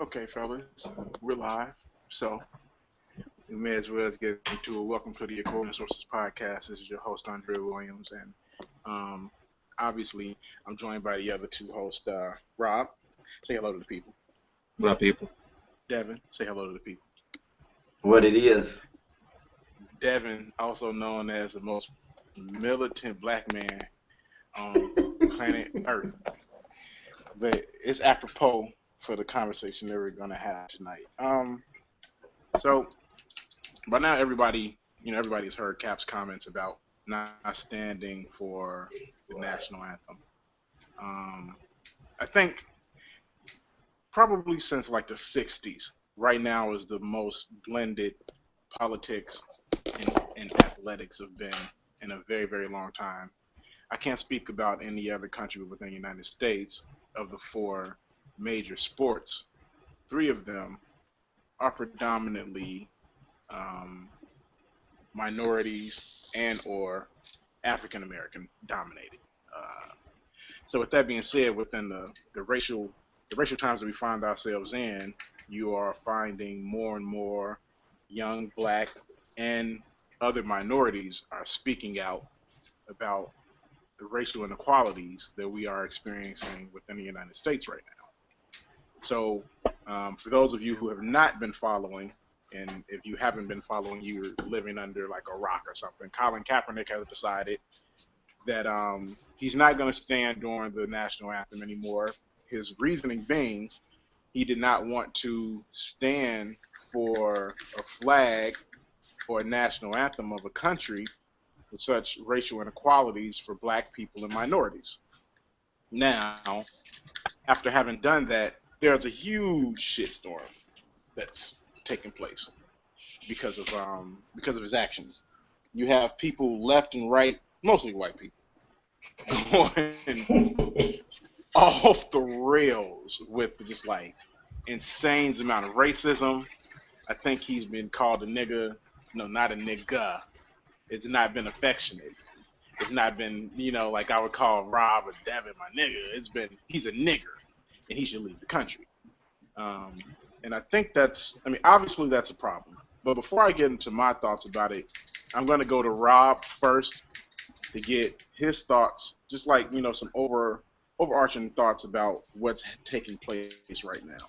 Okay, fellas, we're live. So we may as well get into a welcome to the According Sources podcast. This is your host Andre Williams, and um, obviously I'm joined by the other two hosts. Rob, say hello to the people. What up, people? Devin, say hello to the people. What it is. Devin, also known as the most militant black man on planet Earth, but it's apropos for the conversation that we're going to have tonight. So by now everybody's heard Cap's comments about not standing for the national anthem. I think probably since like the 60s, right now is the most blended politics and athletics have been in a very, very long time. I can't speak about any other country within the United States. Of the four major sports, three of them are predominantly minorities and or African American dominated. So with that being said, within the racial times that we find ourselves in, you are finding more and more young black and other minorities are speaking out about the racial inequalities that we are experiencing within the United States right now. So, for those of you who have not been following, and if you haven't been following, you're living under like a rock or something. Colin Kaepernick has decided that he's not going to stand during the national anthem anymore. His reasoning being he did not want to stand for a flag or a national anthem of a country with such racial inequalities for black people and minorities. Now, after having done that, there's a huge shitstorm that's taking place because of his actions. You have people left and right, mostly white people, going off the rails with just like insane amount of racism. I think he's been called a nigga. No, not a nigga. It's not been affectionate. It's not been, like I would call Rob or Devin my nigga. It's been, he's a nigger, and he should leave the country. And I think obviously that's a problem. But before I get into my thoughts about it, I'm going to go to Rob first to get his thoughts, just like, some overarching thoughts about what's taking place right now.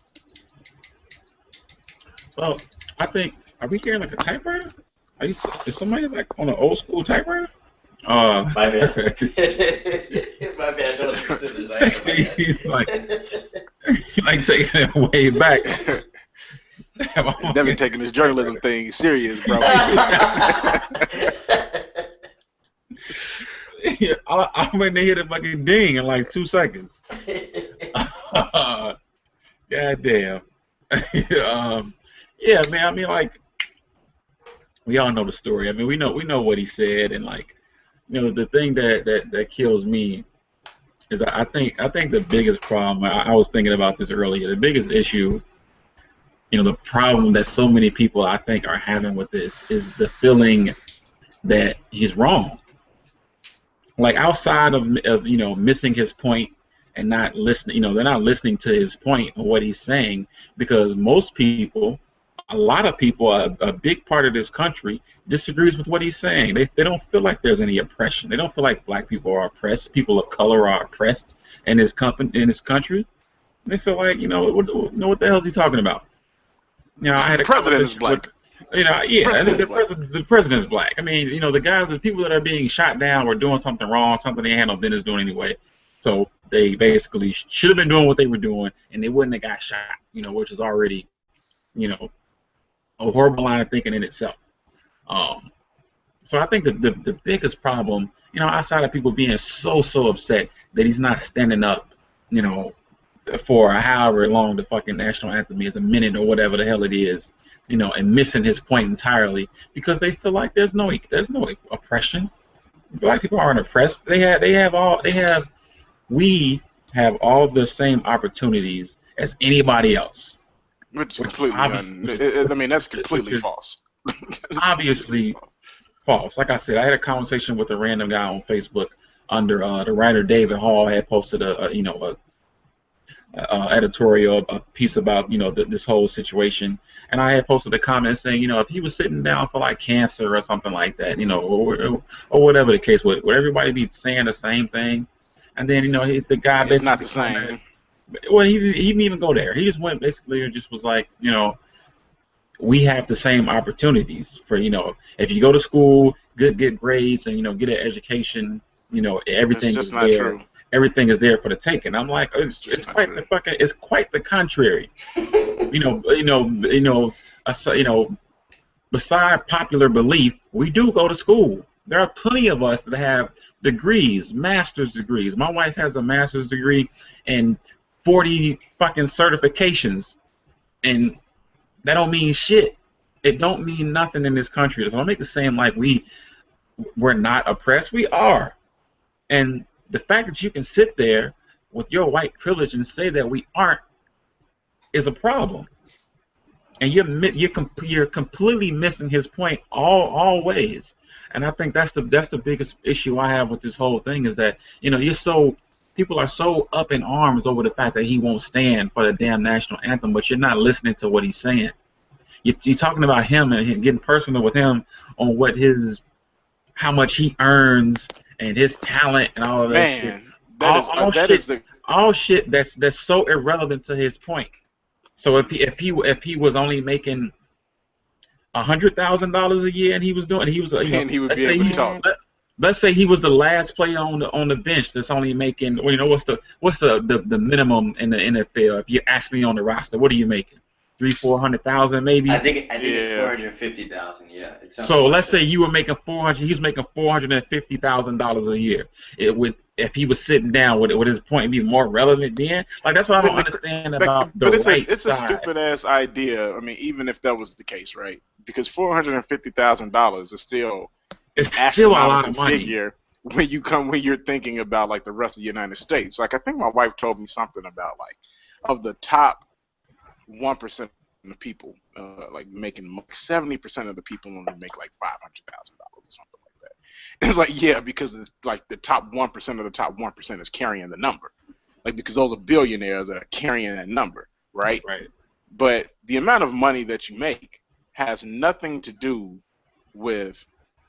Well, I think, are we hearing like a typewriter? Is somebody like on an old school typewriter? My bad. My bad. Those are scissors. I have my bad. He's like taking it way back. Devin taking his journalism thing serious, bro. Yeah, I'm going to hit it like a ding in like 2 seconds. God damn. Yeah, man. I mean, like, we all know the story. I mean, we know what he said, and like, the thing that kills me is I think the biggest problem. I was thinking about this earlier. The biggest issue, the problem that so many people I think are having with this is the feeling that he's wrong. Like outside of missing his point and not listening, they're not listening to his point and what he's saying, because most people, a lot of people, a big part of this country disagrees with what he's saying. They don't feel like there's any oppression. They don't feel like black people are oppressed. People of color are oppressed in this country. They feel like, what the hell is he talking about? I had the president is black. The president's black. I mean, the people that are being shot down were doing something wrong, something they had no business doing anyway. So they basically should have been doing what they were doing, and they wouldn't have got shot. Which is already, a horrible line of thinking in itself. So I think the biggest problem, outside of people being so upset that he's not standing up, for however long the fucking national anthem is, a minute or whatever the hell it is, and missing his point entirely because they feel like there's no oppression. Black people aren't oppressed. We have all the same opportunities as anybody else. Which is completely, that's completely false. Obviously false. Like I said, I had a conversation with a random guy on Facebook under the writer David Hall had posted editorial, a piece about this whole situation, and I had posted a comment saying, if he was sitting down for like cancer or something like that, or whatever the case would everybody be saying the same thing? And then the guy It's not basically the commented. same. Well, he didn't even go there. He just went basically and just was like, we have the same opportunities for if you go to school, get grades, and get an education, It's everything just is not there. true. Everything is there for the taking. I'm like, It's just not true. it's quite the contrary. You know, you know, you know, you know, beside popular belief, we do go to school. There are plenty of us that have degrees, master's degrees. My wife has a master's degree and 40 fucking certifications, and that don't mean shit. It don't mean nothing in this country. So don't make it seem like we're not oppressed. We are. And the fact that you can sit there with your white privilege and say that we aren't is a problem. And you're completely missing his point all ways. And I think that's the biggest issue I have with this whole thing is that people are so up in arms over the fact that he won't stand for the damn national anthem, but you're not listening to what he's saying. You're talking about him and getting personal with him on how much he earns and his talent and all of that shit. Man, All that shit, is the all shit that's so irrelevant to his point. So if he was only making $100,000 a year and he was doing he was then he would let's be say able to talk. let's say he was the last player on the bench that's only making what's the minimum in the NFL if you're actually on the roster, what are you making? 300,000 400,000 I maybe. think I think it's Yeah. 450,000. Yeah, it's something So like let's say that. you were making 400, he was making $450,000 a year. It would if he was sitting down, would his point be more relevant then? Like that's what I The, don't the, understand about the but right it's a side. stupid ass idea. I mean, even if that was the case, right? Because $450,000 is still an It's still a lot astronomical of money. figure when you're thinking about like the rest of the United States. Like I think my wife told me something about like of the top 1% of people, like making 70% of the people only make like $500,000 or something like that. It's like yeah, because it's like the top 1% of the top 1% is carrying the number, like because those are billionaires that are carrying that number, right? Right. But the amount of money that you make has nothing to do with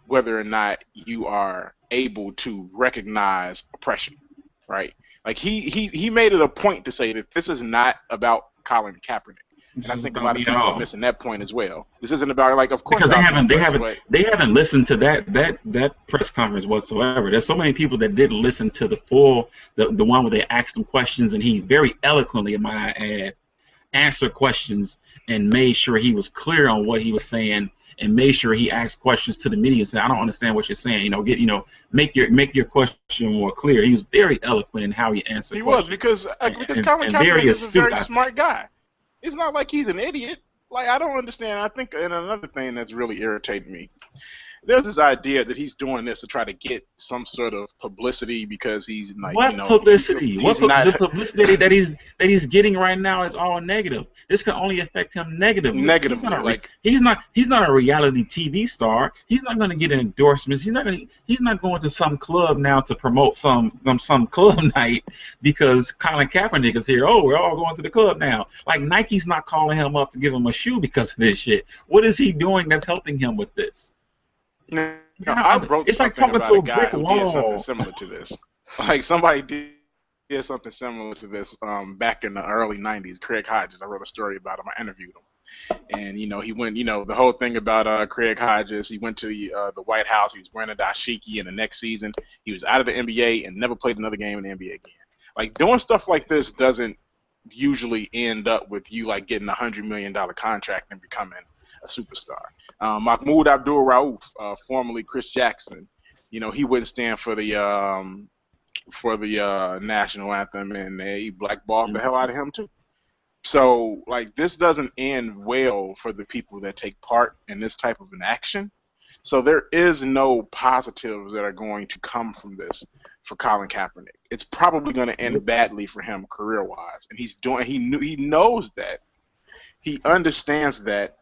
whether or not you are able to recognize oppression, right? Like he made it a point to say that this is not about Colin Kaepernick, This and I is think a about lot of me at people are all. missing that point as well. This isn't about like, of course Because they I was haven't they oppressed, haven't but they haven't listened to that press conference whatsoever. There's so many people that didn't listen to the one where they asked him questions and he very eloquently, in my add, answered questions and made sure he was clear on what he was saying and made sure he asked questions to the media and said, I don't understand what you're saying. Make your question more clear. He was very eloquent in how he answered he was questions because and, Colin and very Kaepernick is a astute. very smart guy. It's not like he's an idiot. Like I don't understand. I think and another thing that's really irritating me, there's this idea that he's doing this to try to get some sort of publicity because he's like, What publicity? he's The not publicity that he's getting right now is all negative. This can only affect him negatively. negatively. Like, He's not a reality TV star. He's not going to get endorsements. He's not going to some club now to promote some club night because Colin Kaepernick is here. Oh, we're all going to the club now. Like Nike's not calling him up to give him a shoe because of this shit. What is he doing that's helping him with this? I wrote It's like something talking about to a a guy brick who did something wall. similar to this. Like somebody did something similar to this back in the early '90s. Craig Hodges. I wrote a story about him. I interviewed him, and he went. The whole thing about Craig Hodges. He went to the White House. He was wearing a dashiki, and the next season he was out of the NBA and never played another game in the NBA again. Like doing stuff like this doesn't usually end up with you like getting $100 million contract and becoming a superstar. Mahmoud Abdul Rauf, formerly Chris Jackson, he wouldn't stand for the national anthem, and they blackballed the hell out of him too. So like this doesn't end well for the people that take part in this type of an action. So there is no positives that are going to come from this for Colin Kaepernick. It's probably going to end badly for him career wise, and he knows that, he understands that,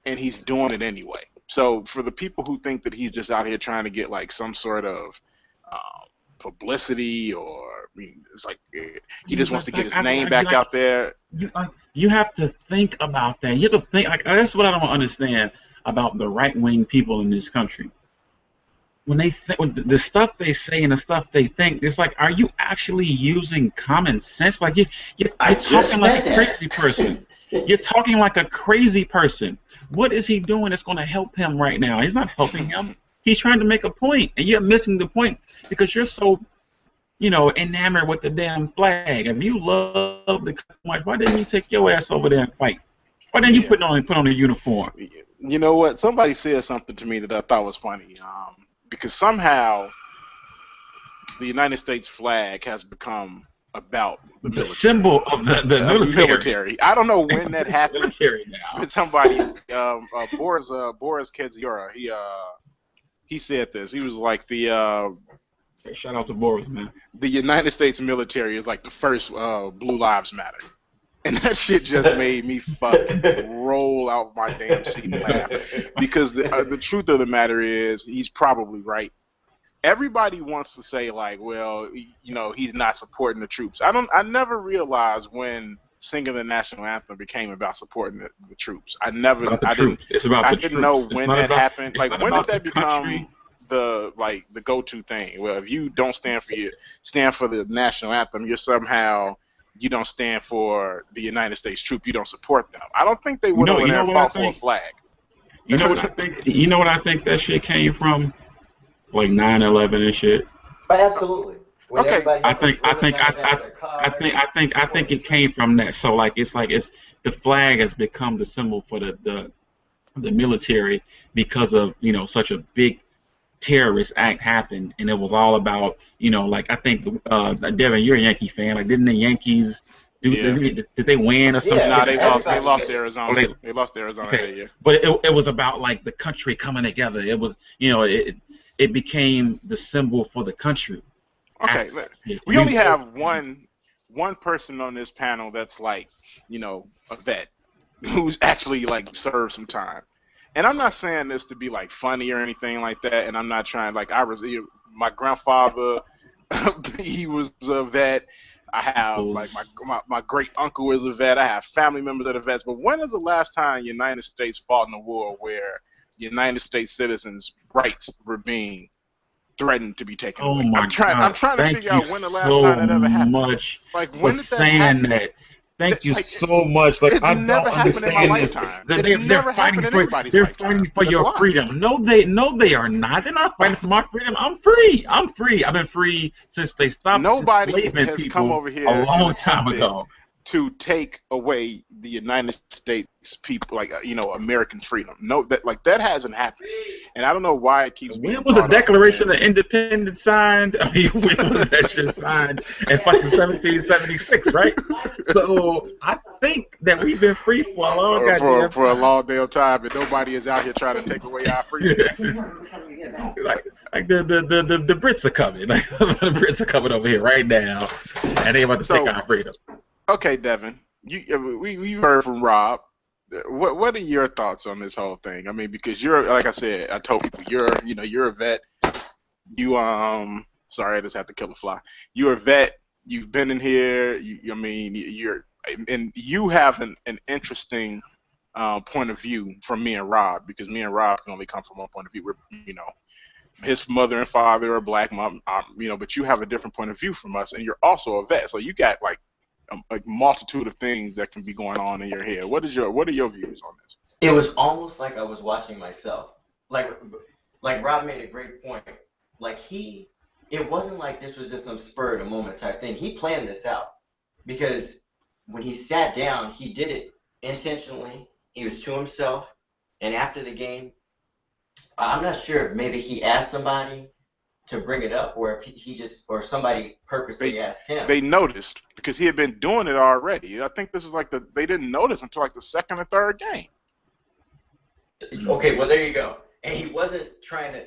and he's doing it anyway. So for the people who think that he's just out here trying to get like some sort of publicity or mean, it's like he just wants But to get like, his name back out there. you have to think about that. You have to think. Like, that's what I don't understand about the right wing people in this country. When they think the stuff they say and the stuff they think, it's like, are you actually using common sense? Like I you're just talking like said a crazy person. that. You're talking like a crazy person. What is he doing that's going to help him right now? He's not helping him. He's trying to make a point, and you're missing the point because you're so, enamored with the damn flag. If you love the country so much, why didn't you take your ass over there and fight? Why didn't you Yeah. put on a uniform? You know what? Somebody said something to me that I thought was funny. Because somehow the United States flag has become about the The military. symbol of the military. Military. I don't know when that happened. Military now. But somebody, Boris Kedziora, he said this. He was like Shout out to Boris, man. the United States military is like the first Blue Lives Matter. And that shit just made me fucking roll out my damn seat and laugh. Because the truth of the matter is, he's probably right. Everybody wants to say like, well, he's not supporting the troops. I never realized when singing the national anthem became about supporting the troops. It's about the troops. It's about the didn't know troops. when that happened. It's Like, not when did about that the country. become the go-to thing? Well, if you don't stand for the national anthem, you don't stand for the United States troop. You don't support them. I don't think they went over there and fought for a flag. You know what I think? You know what I think that shit came from? Like 9/11 and shit. Absolutely. When Okay. everybody I had think those I think ribbons on the back I, of their car, I think it came from that. So like it's the flag has become the symbol for the military because of such a big terrorist act happened, and it was all about like I think Devin, you're a Yankee fan. Like, didn't the Yankees did they win or something? Yeah, Nah, they lost. They everybody lost did. to Arizona. Oh, They lost to Arizona okay, that year. but it was about like the country coming together. It was it became the symbol for the country. Okay, we only have one person on this panel that's like, a vet who's actually like served some time. And I'm not saying this to be like funny or anything like that. And I'm not trying my grandfather, he was a vet. I have like my great uncle is a vet. I have family members that are vets. But when is the last time the United States fought in a war where United States citizens' rights were being threatened to be taken away? My God. I'm trying to Thank figure you out when the last time that ever happened. Much Like, for when did that saying happen? that. Thank you so much. Like, It's I never don't happened in my understand lifetime. this. It's never happened in anybody's They're lifetime. fighting for That's your lies. freedom. No, they are not. They're not fighting for my freedom. I'm free. I'm free. I've been free since they stopped Nobody enslaving has people come over here a long and time attempted ago. to take away the United States people, like Americans' freedom. No, that hasn't happened, and I don't know why it keeps being When was the brought up. Declaration of Independence signed? I mean, when was that shit signed? In fucking 1776, right? So I think that we've been free for a long goddamn for a time. long damn time, and nobody is out here trying to take away our freedom. like the Brits are coming. Like, the Brits are coming over here right now, and they about to take our freedom. Okay, Devin, we heard from Rob. What are your thoughts on this whole thing? I mean, because you're, like I said, I told people you're a vet. You sorry, I just have to kill a fly. You're a vet. You've been in here. And you have an interesting point of view from me and Rob, because me and Rob can only come from one point of view. We're, his mother and father are black, mom, but you have a different point of view from us, and you're also a vet. So you got like a multitude of things that can be going on in your head. What are your views on this? It was almost like I was watching myself. Like Rob made a great point. Like, it wasn't like this was just some spur of the moment type thing. He planned this out, because when he sat down, he did it intentionally. He was to himself, and after the game, I'm not sure if maybe he asked somebody to bring it up, or if or somebody purposely asked him. They noticed, because he had been doing it already. I think this is like they didn't notice until like the second or third game. Okay, well, there you go. And he wasn't trying to.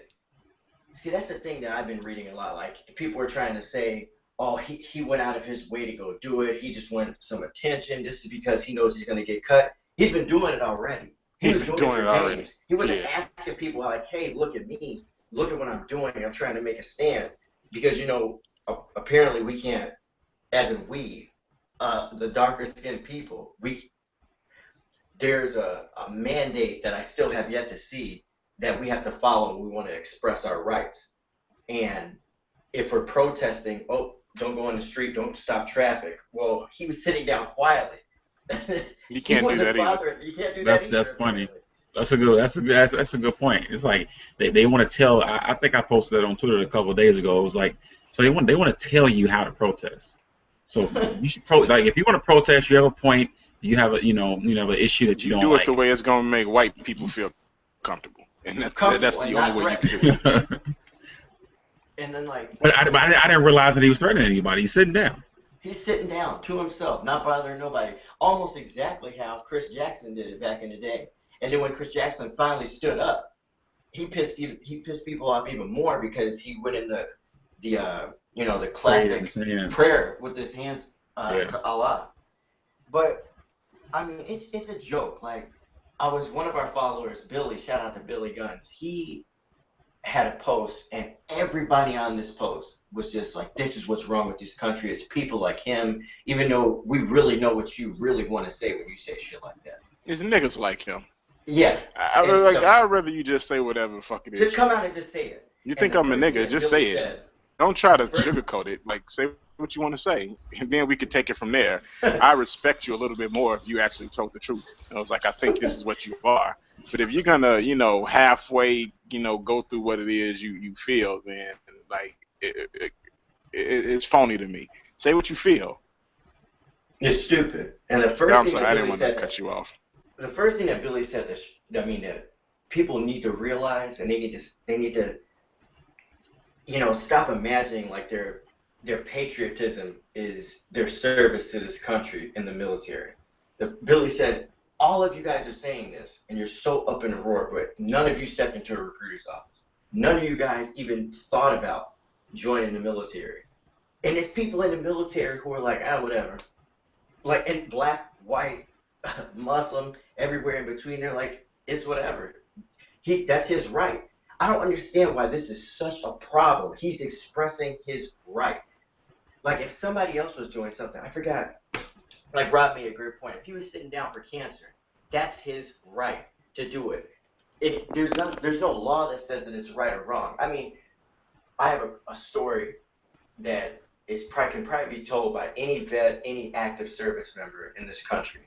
See, that's the thing that I've been reading a lot. Like, people are trying to say, oh, he went out of his way to go do it. He just wanted some attention. This is because he knows he's going to get cut. He's been doing it already. He was doing it for already. games. He wasn't asking people like, hey, look at me. Look at what I'm doing. I'm trying to make a stand. Because, apparently we can't as in we, the darker skinned people, there's a mandate that I still have yet to see that we have to follow when we want to express our rights. And if we're protesting, oh, don't go on the street, don't stop traffic. Well, he was sitting down quietly. You He can't do wasn't that either. bothering. You can't do that That's either, funny. apparently. That's a good point. It's like they want to tell. I think I posted that on Twitter a couple of days ago. It was like so they want to tell you how to protest. So you should like if you want to protest, you have a point. You have a have an issue that you You don't do it the like. way it's gonna make white people feel comfortable, and that's Comfortable the and only not way you can do threatening. it. but And then like I didn't realize that he was threatening anybody. He's sitting down. he's sitting down to himself, not bothering nobody. Almost exactly how Chris Jackson did it back in the day. And then when Chris Jackson finally stood up, he pissed people off even more because he went in the Prayed in classic his hand. prayer with his hands Yeah. to Allah. But I mean, it's a joke. Like one of our followers, Billy. Shout out to Billy Guns. He had a post, and everybody on this post was just like, "This is what's wrong with this country. It's people like him." Even though we really know what you really want to say when you say shit like that. It's niggas like him. Yeah, and I'd rather you just say whatever the fuck it just is. come out and just say it. You And think the I'm a first thing nigga? that Just Billy say it. said, Don't try to the first, sugarcoat it. Like, say what you want to say, and then we could take it from there. I respect you a little bit more if you actually told the truth. I was like, I think this is what you are. But if you're gonna, halfway, go through what it is you feel, then like it's phony to me. Say what you feel. it's stupid. And I'm sorry, I didn't want to cut you off. the first thing that Billy said that people need to realize, and they need to stop imagining like their patriotism is their service to this country in the military. Billy said, all of you guys are saying this, and you're so up in a roar, but none of you stepped into a recruiter's office. None of you guys even thought about joining the military. And there's people in the military who are like, whatever. Like, in black, white, Muslim, everywhere in between, they're like, it's whatever. That's his right. I don't understand why this is such a problem. He's expressing his right. Like if somebody else was doing something, I forgot. Like Rob made a great point. If he was sitting down for cancer, that's his right to do it. There's no law that says that it's right or wrong. I mean, I have a story that can probably be told by any vet, any active service member in this country.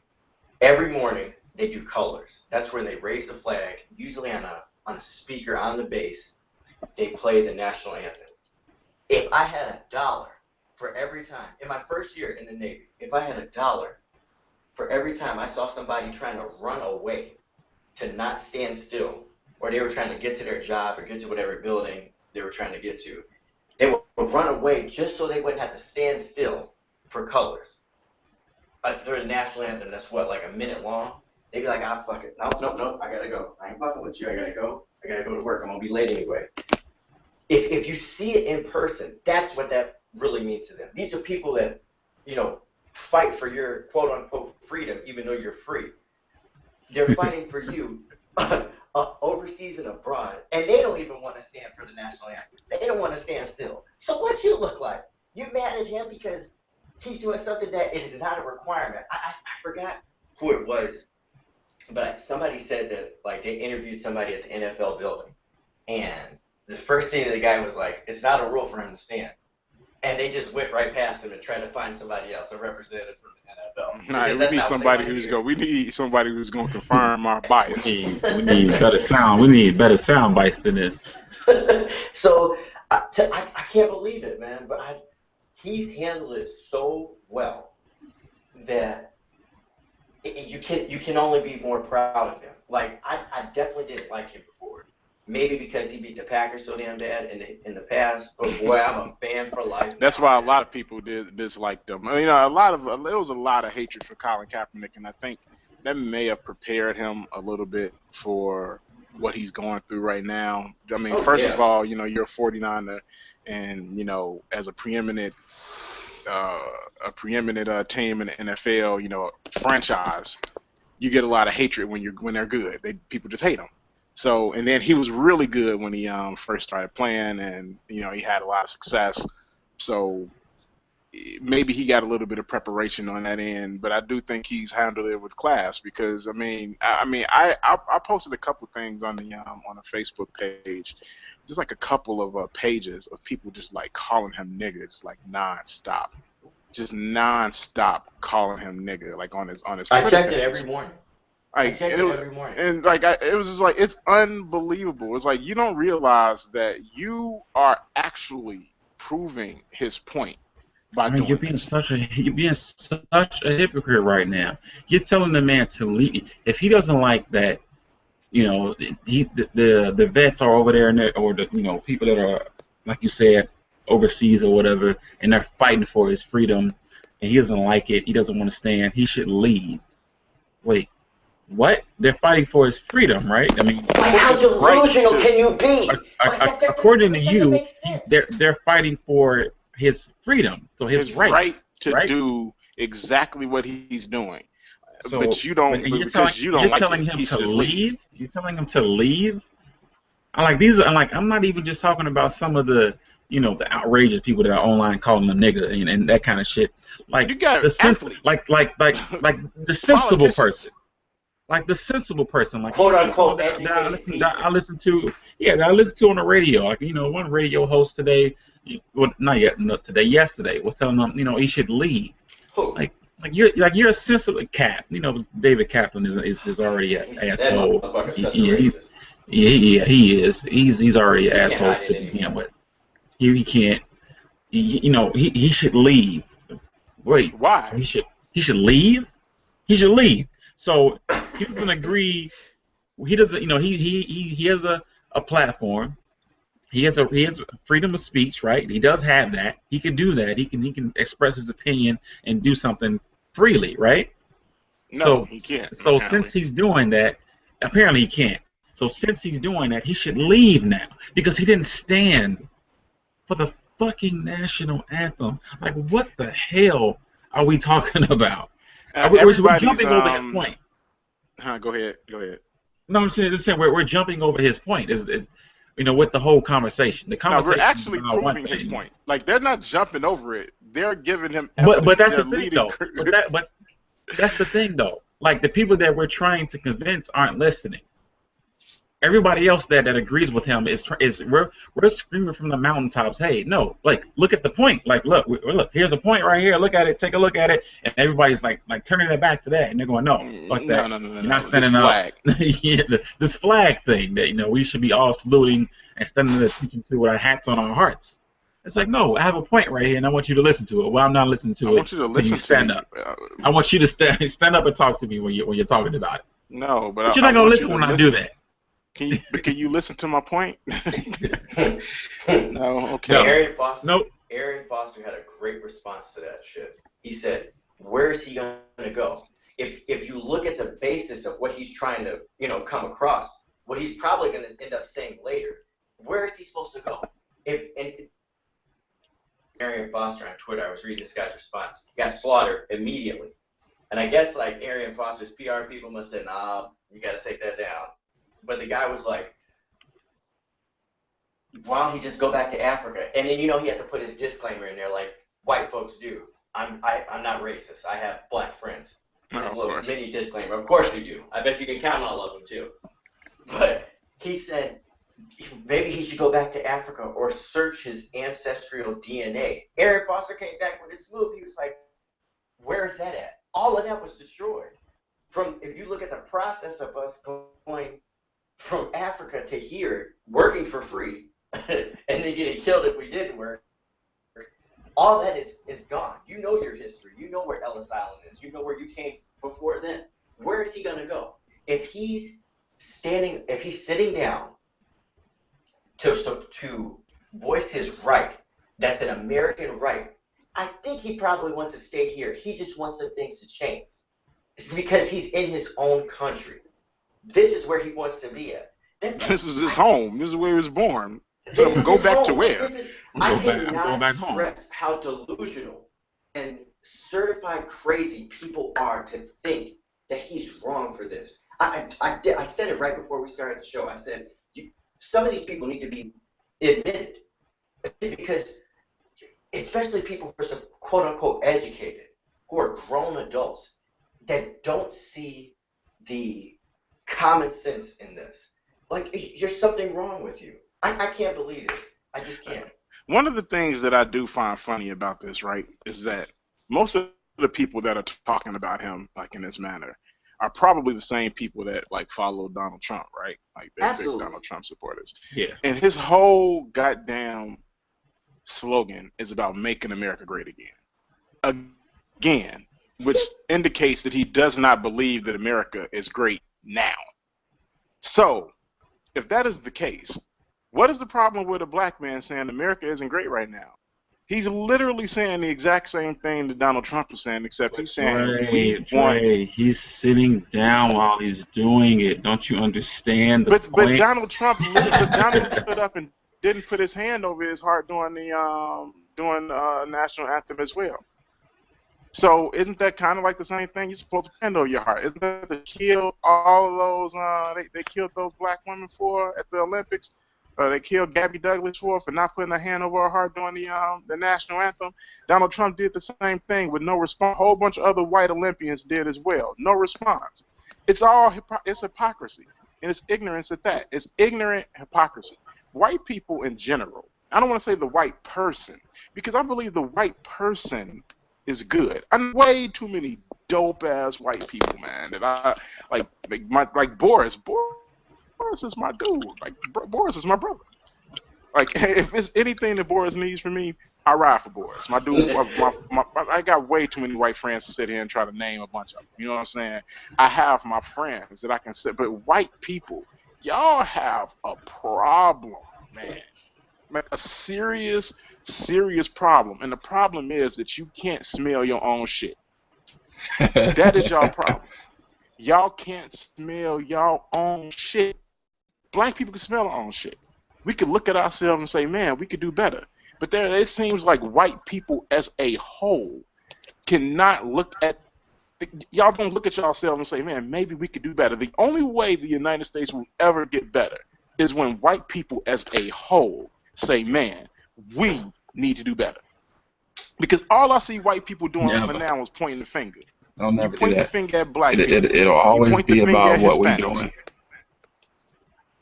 Every morning they do colors. That's where they raise the flag, usually on a speaker on the base. They play the national anthem. If I had $1 for every time in my first year in the Navy, if I had $1 for every time I saw somebody trying to run away, to not stand still, or they were trying to get to their job or get to whatever building they were trying to get to, they would run away just so they wouldn't have to stand still for colors. For the national anthem, that's what, like a minute long? They'd be like, fuck it. Nope, nope, nope, I gotta go. I ain't fucking with you. I gotta go. I gotta go to work. I'm gonna be late anyway. If you see it in person, that's what that really means to them. These are people that, fight for your quote unquote freedom, even though you're free. They're fighting for you overseas and abroad, and they don't even want to stand for the national anthem. They don't want to stand still. So what you look like? You mad at him because he's doing something that it is not a requirement. I forgot who it was, but somebody said that like they interviewed somebody at the NFL building, and the first thing the guy was like, it's not a rule for him to stand. And they just went right past him and tried to find somebody else, a representative from the NFL. Nah, we need somebody who's gonna confirm our bias. We need better sound. We need better sound bites than this. So I can't believe it, man. But he's handled it so well that you can only be more proud of him. Like I definitely didn't like him before. Maybe because he beat the Packers so damn bad in the past. But boy, I'm a fan for life. That's why a lot of people disliked them. I mean, there was a lot of hatred for Colin Kaepernick, and I think that may have prepared him a little bit for what he's going through right now. I mean, first of all, you're a 49er, and as a preeminent team in the NFL, franchise, you get a lot of hatred when they're good. People just hate them. So, and then he was really good when he first started playing, and he had a lot of success. So, maybe he got a little bit of preparation on that end, but I do think he's handled it with class because I posted a couple things on the Facebook page, just like a couple of pages of people just like calling him niggas like nonstop, just nonstop calling him nigga like on his I Twitter checked it page. every morning. I Like checked and it it was, every morning. and like it was just like it's unbelievable. It's like you don't realize that you are actually proving his point by I mean, doing this. you're being such a hypocrite right now. You're telling the man to leave. If he doesn't like that, you know, the vets are over there, or the people that are, like you said, overseas or whatever, and they're fighting for his freedom, and he doesn't like it. He doesn't want to stand. He should leave. Wait, what? They're fighting for his freedom, right? I mean, Like, For how his right delusional to can you be? Like, according to it doesn't you, make sense. they're fighting for his freedom, so his his right, right to right? do exactly what he's doing. So, But because you don't you're like telling it, him he to should just leave. leave. You're telling him to leave. I like these. I'm not even just talking about some of the the outrageous people that are online calling them nigga and that kind of shit. Like You got the sense, athletes, like the sensible person. politicians. Like the sensible person, like Quote people unquote that educated I people. listen to, yeah, that I listen to on the radio. Like one radio host today, well, not yet, no, today, yesterday, was telling them, he should leave. Who? You're a sensible Cap. David Kaplan is already an That asshole. motherfucker's such a Yeah, racist. he is. He's already an He can't asshole hide it to begin anymore. with. He can't. He should leave. Wait, so Why? he should leave. He should leave. So he doesn't agree. He doesn't. He has a platform. He has freedom of speech, right? He does have that. He can do that. He can express his opinion and do something freely, right? No, So he can't. since Apparently, he's doing that, apparently he can't. So since he's doing that, he should leave now because he didn't stand for the fucking national anthem. Like, what the hell are we talking about? We're everybody's jumping over his point. Go ahead. Go ahead. No, I'm saying we're jumping over his point. With the whole conversation. The No, we're conversation is actually about one proving his thing, point. Like they're not jumping over it. They're giving him but evidence. that's They're the thing leading. though. But that's the thing though. Like the people that we're trying to convince aren't listening. Everybody else that agrees with him is we're screaming from the mountaintops. Hey, no, like look at the point. Like look, here's a point right here. Look at it. Take a look at it. And everybody's like turning their back to that, and they're going, no, fuck No, that. no, no, no, You're not no. This standing up. flag. Yeah, this flag thing that we should be all saluting and standing attention to with our hats on our hearts. It's like, no, I have a point right here, and I want you to listen to it. Well, I'm not listening I to it want you to until you listen to stand me. up. I want you to stand up and talk to me when you're talking about it. No, but But you're I not gonna want you listen to when I do listen. that. Can you listen to my point? No. No, Okay. nope. Arian Foster had a great response to that shit. He said, "Where is he going to go? If you look at the basis of what he's trying to, come across, what he's probably going to end up saying later, where is he supposed to go? And Arian Foster on Twitter, I was reading this guy's response, got slaughtered immediately. And I guess like Arian Foster's PR people must say, nah, you got to take that down. But the guy was like, why don't he just go back to Africa? And then he had to put his disclaimer in there, like white folks do. I'm not racist. I have black friends. No, This of little course. mini disclaimer. Of course you do. I bet you can count all of them too. But he said maybe he should go back to Africa or search his ancestral DNA. Arian Foster came back with a smooth. He was like, where is that at? All of that was destroyed. If you look at the process of us going from Africa to here, working for free, and then getting killed if we didn't work, all that is gone. You know your history. You know where Ellis Island is. You know where you came before then. Where is he going to go? If he's sitting down to voice his right, that's an American right, I think he probably wants to stay here. He just wants some things to change. It's because he's in his own country. This is where he wants to be at. This is his home. This is where he was born. So This is go his back home. to where? I I'm going cannot back home. stress how delusional and certified crazy people are to think that he's wrong for this. I said it right before we started the show. I said, some of these people need to be admitted because especially people who are quote unquote educated, who are grown adults that don't see the common sense in this. Like, there's something wrong with you. I can't believe this. I just can't. One of the things that I do find funny about this, right, is that most of the people that are talking about him like in this manner are probably the same people that like follow Donald Trump, right? Like they're big Absolutely. Donald Trump supporters. Yeah. And his whole goddamn slogan is about making America great again, which indicates that he does not believe that America is great now. So, if that is the case, what is the problem with a black man saying America isn't great right now? He's literally saying the exact same thing that Donald Trump is saying, except he's saying we want. Dre, he's sitting down while he's doing it. Don't you understand the But point? Donald Trump, but Donald stood up and didn't put his hand over his heart during the national anthem as well. So isn't that kind of like the same thing? You're supposed to handle your heart. Isn't that to kill all of those? They killed those black women for at the Olympics. They killed Gabby Douglas for not putting a hand over her heart during the national anthem. Donald Trump did the same thing with no response. A whole bunch of other white Olympians did as well. No response. It's all it's hypocrisy, and it's ignorance at that. It's ignorant hypocrisy. White people in general. I don't want to say the white person because I believe the white person is good. I know way too many dope ass white people, man. That I like Boris. Boris is my dude. Like Boris is my brother. Like if it's anything that Boris needs from me, I ride for Boris. My dude. I got way too many white friends to sit here and try to name a bunch of them. You know what I'm saying? I have my friends that I can sit, but white people, y'all have a problem, man. Like a serious problem. And the problem is that you can't smell your own shit. That is y'all problem. Y'all can't smell y'all own shit. Black people can smell our own shit. We could look at ourselves and say, man, we could do better. But there, it seems like white people as a whole cannot look at, y'all don't look at yourselves and say, man, maybe we could do better. The only way the United States will ever get better is when white people as a whole say, man, we need to do better. Because all I see white people doing Never. now is pointing the finger. I'll You never do point the that. finger at black people. It'll You always point the be finger about at what we're Hispanics. doing.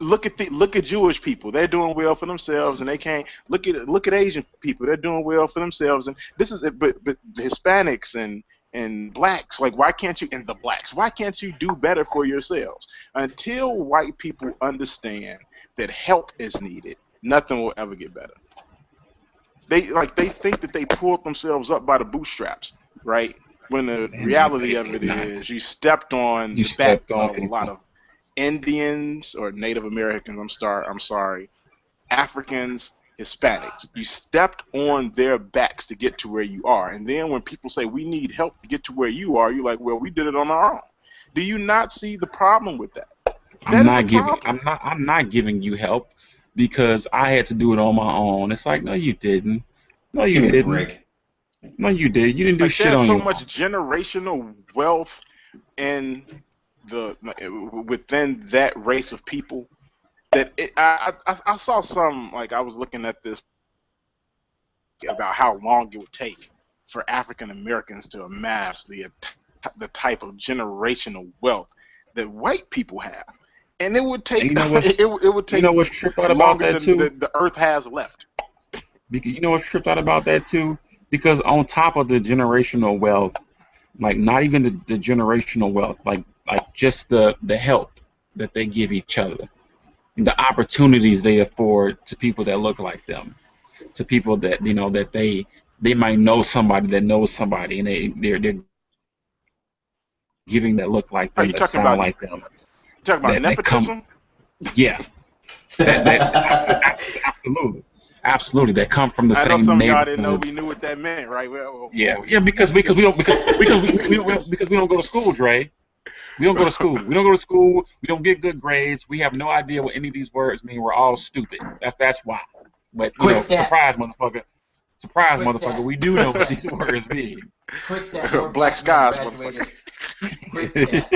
Look at Jewish people. They're doing well for themselves, and they can't look at Asian people. They're doing well for themselves, and this is but the Hispanics and blacks, like why can't you, and the blacks, why can't you do better for yourselves? Until white people understand that help is needed, nothing will ever get better. They think that they pulled themselves up by the bootstraps, right? When the reality of it is you stepped on You the back stepped on of a lot people. of Indians or Native Americans, I'm sorry, Africans, Hispanics. You stepped on their backs to get to where you are. And then when people say we need help to get to where you are, you're like, well, we did it on our own. Do you not see the problem with that? I'm That is a not giving. problem. I'm not giving you help because I had to do it on my own. It's like, no, you didn't. No, you Give me a didn't. break. No, you did. You didn't do Like shit there's on so your much own. generational wealth in the within that race of people that I saw some, like I was looking at this about how long it would take for African Americans to amass the type of generational wealth that white people have, and it would And take you know what's it would you take know what's tripped out about longer that than too? the Earth has left. Because you know what's tripped out about that too? Because on top of the generational wealth, like not even the generational wealth, like just the help that they give each other, the opportunities they afford to people that look like them, to people that that they might know somebody that knows somebody, and they're giving that look like Are them, you that talking sound about like them, that come, nepotism? yeah, that absolutely, absolutely, that come from the I know same some of y'all didn't know we neighborhoods. knew what that meant, right? Well, Yeah, oh, yeah, because we nepotism. don't because we don't go to school, Dre. We don't go to school. We don't go to school. We don't get good grades. We have no idea what any of these words mean. We're all stupid. That's why. But Quick stat. surprise, Quick motherfucker. stat. We do know what these words mean. Quick stat. More Black black men skies, motherfucker. graduated. Quick stat.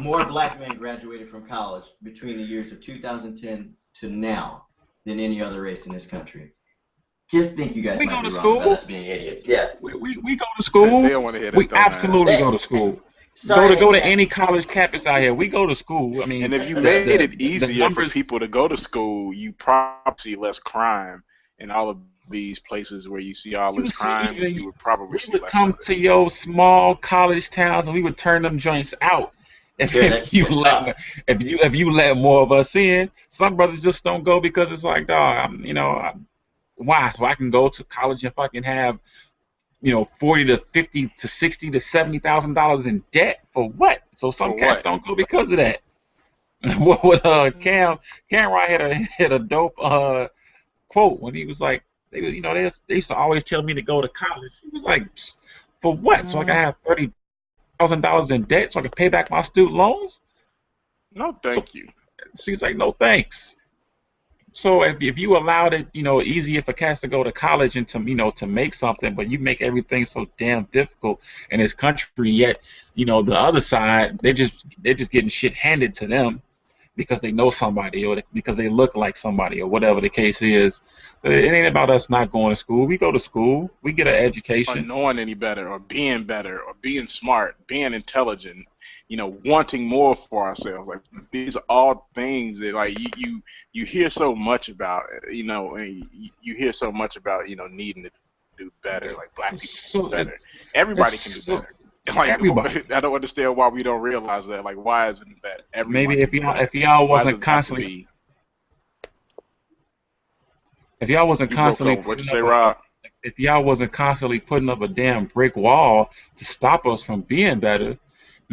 More black men graduated from college between the years of 2010 to now than any other race in this country. just think you guys We might go be to wrong about school. us being idiots. Yeah. We go to They school. don't want to hear We that though, man. absolutely go Eh, to school. sorry to Go hear to that. any college campus out here. We go to school. I And mean, if you the made the it the easier for numbers. people to go to school, you probably see less crime in all of these places where you see all You this see, crime. even You would probably we see would less of come it. to your small college towns and we would turn them joints out Yeah, if that's you true. let if you let more of us in. Some brothers just don't go because it's like, dog, why? So I can go to college if I can have 40 to 50 to 60 to $70,000 in debt for what? So some For cats what? don't go because of that. What would Cameron had a dope quote when he was like, they used to always tell me to go to college. He was like, for what? So I can have $30,000 in debt so I can pay back my student loans? No, So thank you. she's like, no thanks. So if you allowed it, easier for cats to go to college and to make something, but you make everything so damn difficult in this country, yet, the other side, they're just getting shit handed to them because they know somebody or because they look like somebody or whatever the case is. It ain't about us not going to school. We go to school. We get an Or education. knowing any better, or being smart, being intelligent, wanting more for ourselves. Like these are all things that like you hear so much about, and you hear so much about, needing to do better. Like black people can do So better. Everybody can do it's so better. Like everybody. I don't understand why we don't realize that. Like why isn't that everyone Maybe can if do y'all better? if y'all Why wasn't does it have to constantly be if y'all wasn't you broke constantly up? What you putting say, up Rob? if y'all wasn't constantly putting up a damn brick wall to stop us from being better,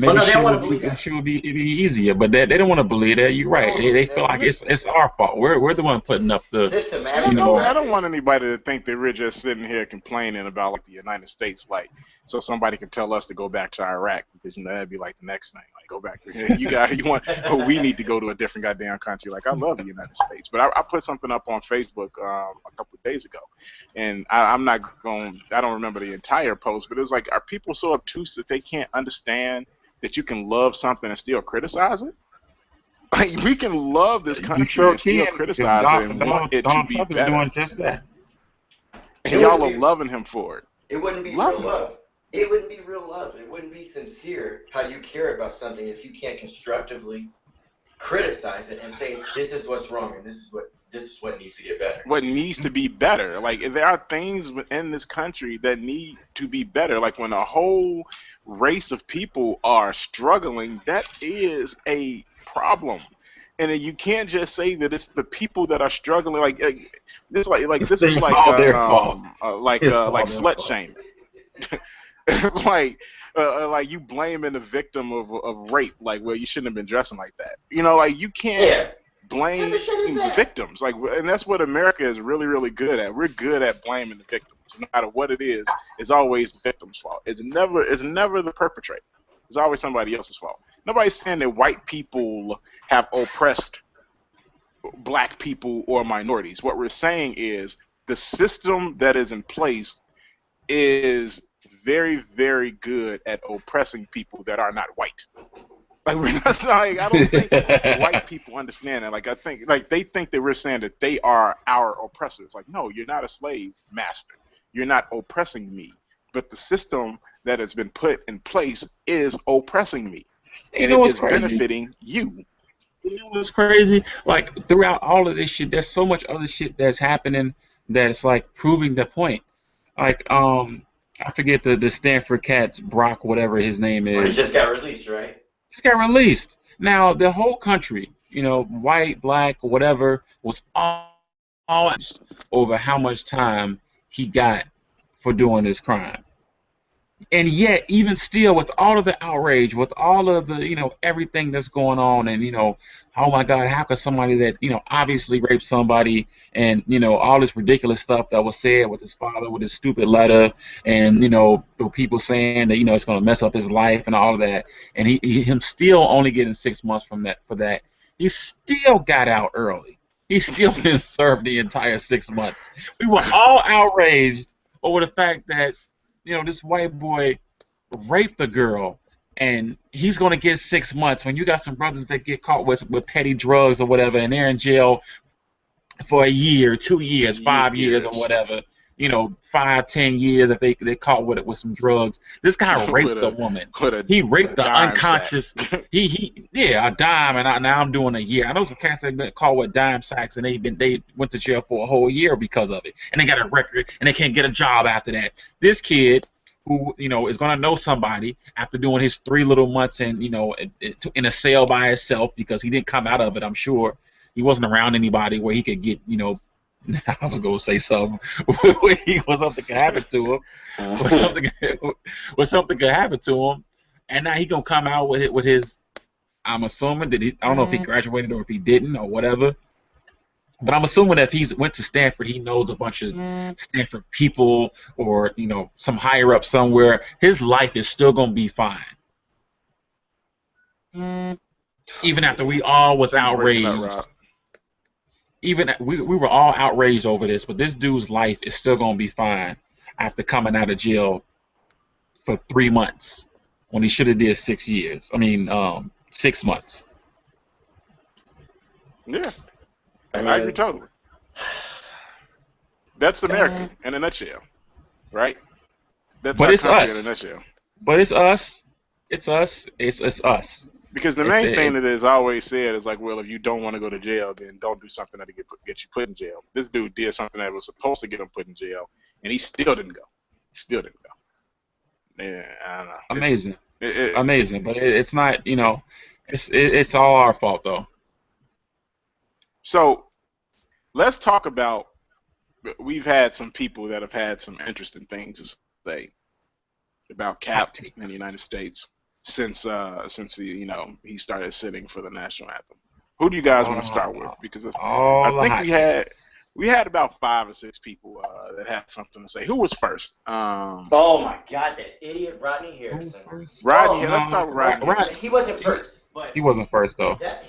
Oh maybe no, they don't want to believe that. shit would be it'd be easier. But they don't want to believe that. You're They don't right. want to They believe feel that. like it's our fault. We're the one putting up the And I you Systematic don't, I know don't oppressing. want anybody to think that we're just sitting here complaining about like the United States, like so somebody can tell us to go back to Iraq because that'd be like the next thing, like go back to you guys. You want? Oh, we need to go to a different goddamn country. Like I love the United States, but I put something up on Facebook a couple of days ago, and I'm not going. I don't remember the entire post, but it was like, are people so obtuse that they can't understand that you can love something and still criticize it? Like we can love this you country sure and still can because criticize it and want it to Donald be Trump is better. doing just that. It And y'all wouldn't are be. loving him for it. It wouldn't be real Loving him. love. It wouldn't be real love. It wouldn't be sincere how you care about something if you can't constructively criticize it and say this is what's wrong and this is what needs to get better. What needs to be better. Like there are things within this country that need to be better. Like when a whole race of people are struggling, that is a problem. And then you can't just say that it's the people that are struggling. This, this is It's all their fault. It's like all their slut fault. shaming. like like you blaming the victim of rape, like well you shouldn't have been dressing like that, like you can't Yeah. What type blame of shit is the that? victims, like, and that's what America is really really good at. We're good at blaming the victims. No matter what it is, it's always the victim's fault. It's never the perpetrator. It's always somebody else's fault. Nobody's saying that white people have oppressed black people or minorities. What we're saying is the system that is in place is very, very good at oppressing people that are not white. Like we're not saying, I don't think white people understand that. Like I think like they think that we're saying that they are our oppressors. Like, no, you're not a slave master. You're not oppressing me. But the system that has been put in place is oppressing me. You And know it what's is crazy? benefiting you. You know what's crazy? Like throughout all of this shit, there's so much other shit that's happening that's like proving the point. Like I forget the Stanford cat's Brock, whatever his name Or it is. just got released, right? Just got released. Now the whole country, white, black, whatever, was all over how much time he got for doing this crime. And yet, even still, with all of the outrage, with all of the, everything that's going on, and oh my God, how could somebody that, obviously raped somebody, and all this ridiculous stuff that was said with his father, with his stupid letter, and the people saying that it's going to mess up his life and all of that, and him still only getting 6 months from that for that, he still got out early. He still didn't serve the entire 6 months. We were all outraged over the fact that this white boy raped the girl and he's going to get 6 months when you got some brothers that get caught with petty drugs or whatever and they're in jail for a year, 2 years, 5 years, or Years. whatever. 5, 10 years if they caught with some drugs. This guy with raped a a woman. with a He raped the dime sack. unconscious. Yeah, a dime, and now I'm doing a year. I know some cats that been caught with dime sacks, and they went to jail for a whole year because of it, and they got a record, and they can't get a job after that. This kid, who is gonna know somebody after doing his 3 little months in in a cell by himself because he didn't come out of it. I'm sure he wasn't around anybody where he could get I was gonna say something where something could happen to him, where something where something could happen to him, and now he gonna come out with his. I'm assuming that I don't know if he graduated or if he didn't or whatever, but I'm assuming that if he's went to Stanford, he knows a bunch of Stanford people or some higher up somewhere. His life is still gonna be fine, even after we all was You breaking up, outraged. Rob? Even we were all outraged over this, but this dude's life is still gonna be fine after coming out of jail for 3 months when he should have did 6 years. I mean, 6 months. Yeah, I I agree mean, totally. That's America in a nutshell, right? That's But our it's country in a us. nutshell. But it's us. It's us. It's us. Because the It's main thing it, that is always said is like, well, if you don't want to go to jail, then don't do something that get you put in jail. This dude did something that was supposed to get him put in jail, and he still didn't go. He still didn't go. Yeah, I don't know. amazing, It, it, amazing. But it's not. It's all our fault though. so let's talk about. We've had some people that have had some interesting things to say about Hot Cap in the takes. United States since he started sitting for the national anthem. Who do you guys want to start with? Because I All the think hot we takes. had about 5 or 6 people that had something to say. Who was first? oh my God, that idiot Rodney Who was Harrison. first? Rodney. Oh, Let's No, start with Rodney Harrison. he wasn't he first, but he wasn't first though. that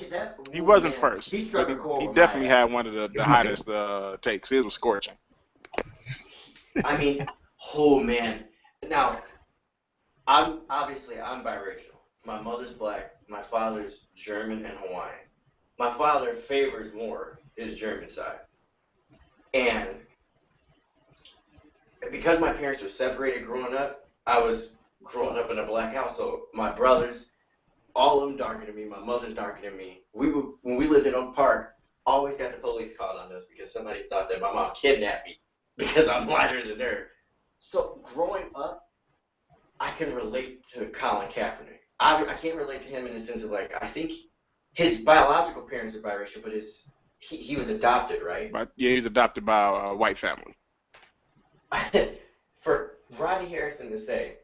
He ooh, wasn't man, first, he but struck a chord he with my definitely had ass. one of the He did. hottest takes. His was scorching. I mean, oh man. Now, I'm biracial. My mother's black. My father's German and Hawaiian. My father favors more his German side, and because my parents were separated growing up, I was growing up in a black house. So my brothers, all of them darker than me. My mother's darker than me. When we lived in Oak Park, always got the police called on us because somebody thought that my mom kidnapped me because I'm lighter than her. So growing up, I can relate to Colin Kaepernick. I can't relate to him in the sense of like I think his biological parents are biracial, but he was adopted, right? But yeah, he's adopted by a white family. For Rodney Harrison to say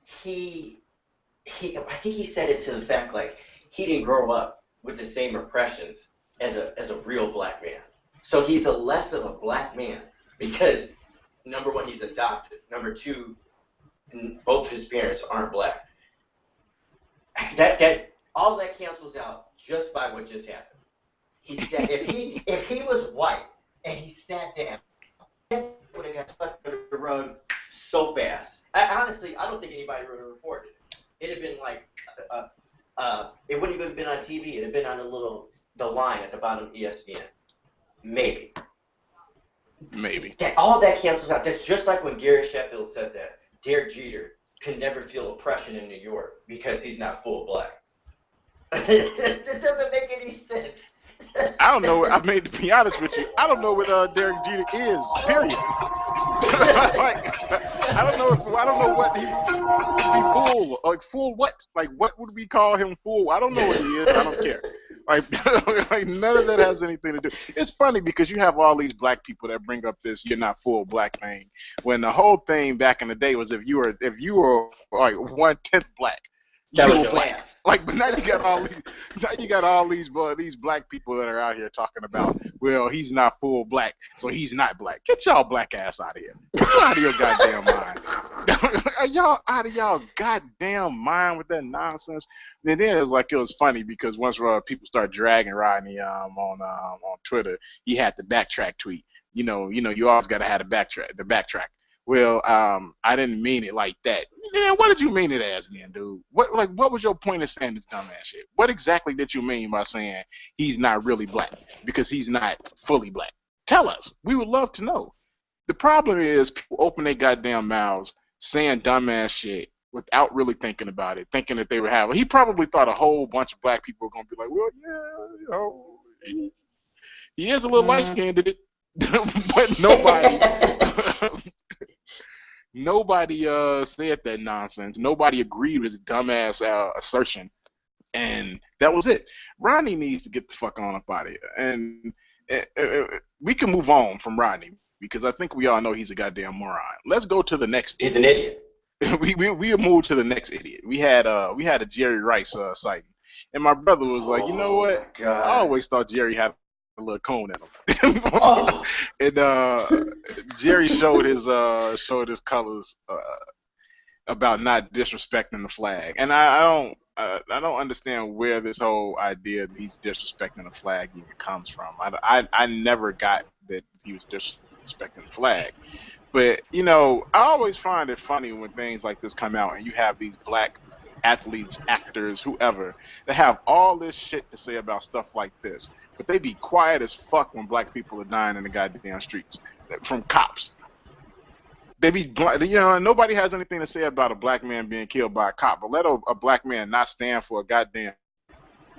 he I think he said it to the fact like he didn't grow up with the same oppressions as a real black man. So he's a less of a black man because number one, he's adopted. Number two, both his parents aren't black. That all that cancels out just by what just happened. He said if he was white and he sat down, would have got swept under the rug so fast. Honestly, I don't think anybody would have reported it. It'd have been like, it wouldn't even have been on TV. It'd have been on the line at the bottom of ESPN. Maybe. Maybe. All that cancels out. That's just like when Gary Sheffield said that Derek Jeter can never feel oppression in New York because he's not full black. It doesn't make any sense. I don't know. I mean, to be honest with you, I don't know what Derek Jeter is. Period. Like, I don't know what he would be full. Like full what? Like what would we call him full? I don't know what he is. I don't care. Like none of that has anything to do. It's funny because you have all these black people that bring up this "you're not full black" thing, when the whole thing back in the day was if you were like 1/10 black, That you was were your black. ass. Like, but now you got all these black people that are out here talking about, well, he's not full black, so he's not black. Get y'all black ass out of here. Get you out of your goddamn mind. Are y'all out of y'all goddamn mind with that nonsense? And then it was funny because once people start dragging Rodney on Twitter, he had the backtrack tweet. You always got to have the backtrack. Well, I didn't mean it like that. Man, what did you mean it as, man, dude? What was your point of saying this dumbass shit? What exactly did you mean by saying he's not really black because he's not fully black? Tell us. We would love to know. The problem is people open their goddamn mouths saying dumbass shit without really thinking about it, thinking that they were having. He probably thought a whole bunch of black people were gonna be like, well, yeah, he is a little light skinned, but nobody. Nobody said that nonsense. Nobody agreed with his dumbass assertion, and that was it. Rodney needs to get the fuck on up out of here, and we can move on from Rodney because I think we all know he's a goddamn moron. Let's go to the next. He's an idiot. we moved to the next idiot. We had a Jerry Rice sighting, and my brother was like, you know what? God. I always thought Jerry had a little cone in him. Oh. And Jerry showed his colors about not disrespecting the flag, and I don't understand where this whole idea that he's disrespecting the flag even comes from. I never got that he was disrespecting the flag. But, you know, I always find it funny when things like this come out and you have these black athletes, actors, whoever, that have all this shit to say about stuff like this. But they be quiet as fuck when black people are dying in the goddamn streets from cops. They be, you know, nobody has anything to say about a black man being killed by a cop. But let a black man not stand for a goddamn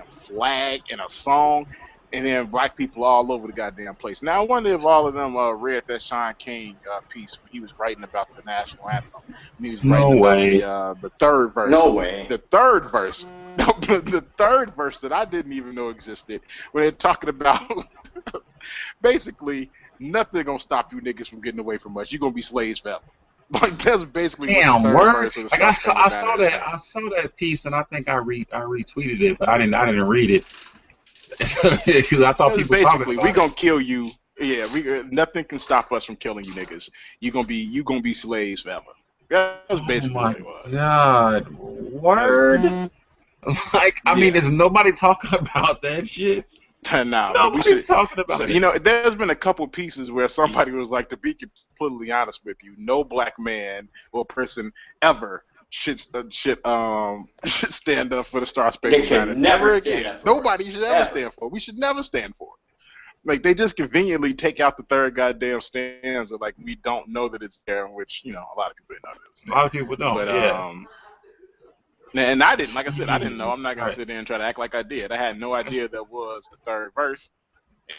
flag and a song, and then black people all over the goddamn place. Now, I wonder if all of them read that Sean King piece when he was writing about the national anthem. When he was writing about the third verse. No way. The third verse. The third verse that I didn't even know existed. When they're talking about basically nothing gonna stop you niggas from getting away from us. You're gonna be slaves forever. Like that's basically what the third verse of the I saw that piece and I think I retweeted it, but I didn't read it. Because I thought people basically we gonna kill you. Yeah, nothing can stop us from killing you niggas. You gonna be slaves forever. That's basically what it was. God, word. Like, I mean, is nobody talking about that shit? Nah, but we should. Talking about it. You know, there's been a couple pieces where somebody was like, to be completely honest with you, no black man or person ever should stand up for the Star Spangled Banner. Never again. Nobody should ever stand for it. We should never stand for it. Like, they just conveniently take out the third goddamn stanza, like we don't know that it's there, which, you know, a lot of people didn't know that it was there. A lot of people don't. But and I didn't, like I said, I didn't know. I'm not gonna sit there and try to act like I did. I had no idea there was a third verse.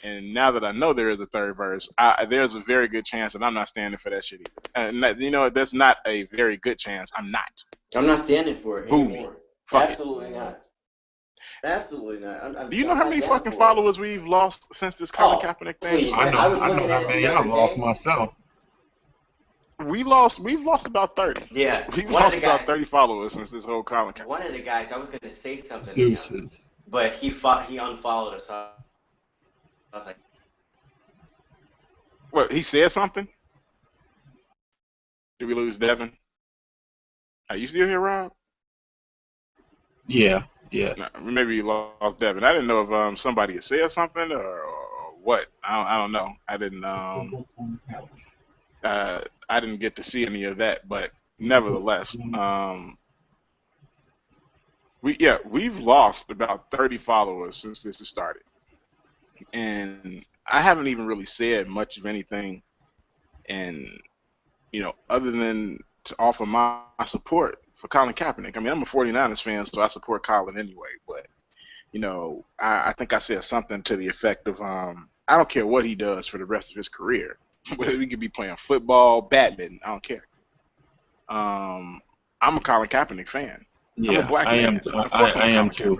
And now that I know there is a third verse, there's a very good chance that I'm not standing for that shit either. And that, you know, that's not a very good chance. I'm not. I'm not standing for it anymore. Absolutely not. Absolutely not. Do you know how many fucking followers we've lost since this Colin Kaepernick thing? Please, I know how many I've lost myself. We've lost about 30. Yeah. We've lost about 30 followers since this whole Colin Kaepernick. One of the guys, I was gonna say something to him, but he unfollowed us. I was like, what? He said something? Did we lose Devin? Are you still here, Rob? Yeah. No, maybe you lost Devin. I didn't know if somebody had said something or what. I don't know. I didn't get to see any of that, but nevertheless, we've lost about 30 followers since this has started. And I haven't even really said much of anything, and you know, other than to offer my support for Colin Kaepernick. I mean, I'm a 49ers fan, so I support Colin anyway. But you know, I think I said something to the effect of, I don't care what he does for the rest of his career. Whether he could be playing football, badminton, I don't care. I'm a Colin Kaepernick fan. Yeah, I'm a black man. I am too.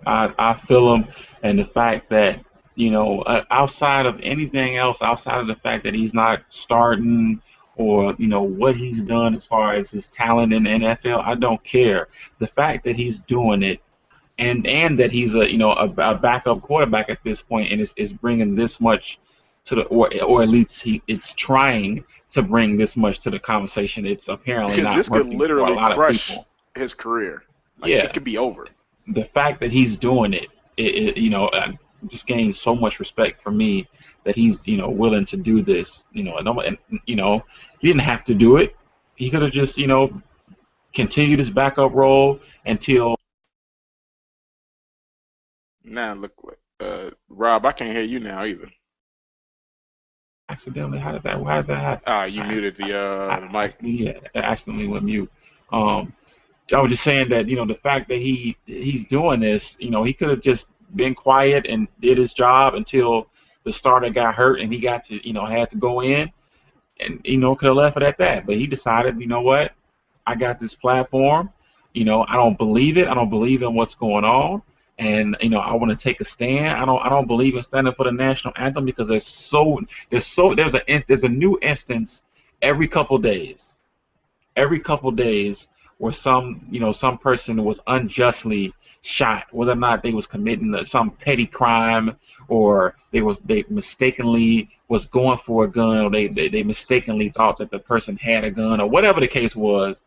I feel him, and the fact that, you know, outside of anything else, outside of the fact that he's not starting, or you know what he's done as far as his talent in the NFL, I don't care. The fact that he's doing it, and that he's a backup quarterback at this point, and is bringing this much to the, or at least it's trying to bring this much to the conversation. It's apparently because not this working could literally for a lot crush of people. His career. Like, yeah, it could be over. The fact that he's doing it, you know, just gained so much respect for me that he's willing to do this. And he didn't have to do it. He could have just continued his backup role until Now look, Rob, I can't hear you now either. accidentally. How did that happen? You I, muted the mic. accidentally went mute. Um, I was just saying that the fact that he's doing this, he could have just been quiet and did his job until the starter got hurt and he got to had to go in, and could have left it at that. But he decided, what, I got this platform. I don't believe it. I don't believe in what's going on, and I want to take a stand. I don't believe in standing for the national anthem because there's a new instance every couple days. Every couple days where some person was unjustly shot, whether or not they was committing some petty crime, or they mistakenly was going for a gun, or they mistakenly thought that the person had a gun, or whatever the case was.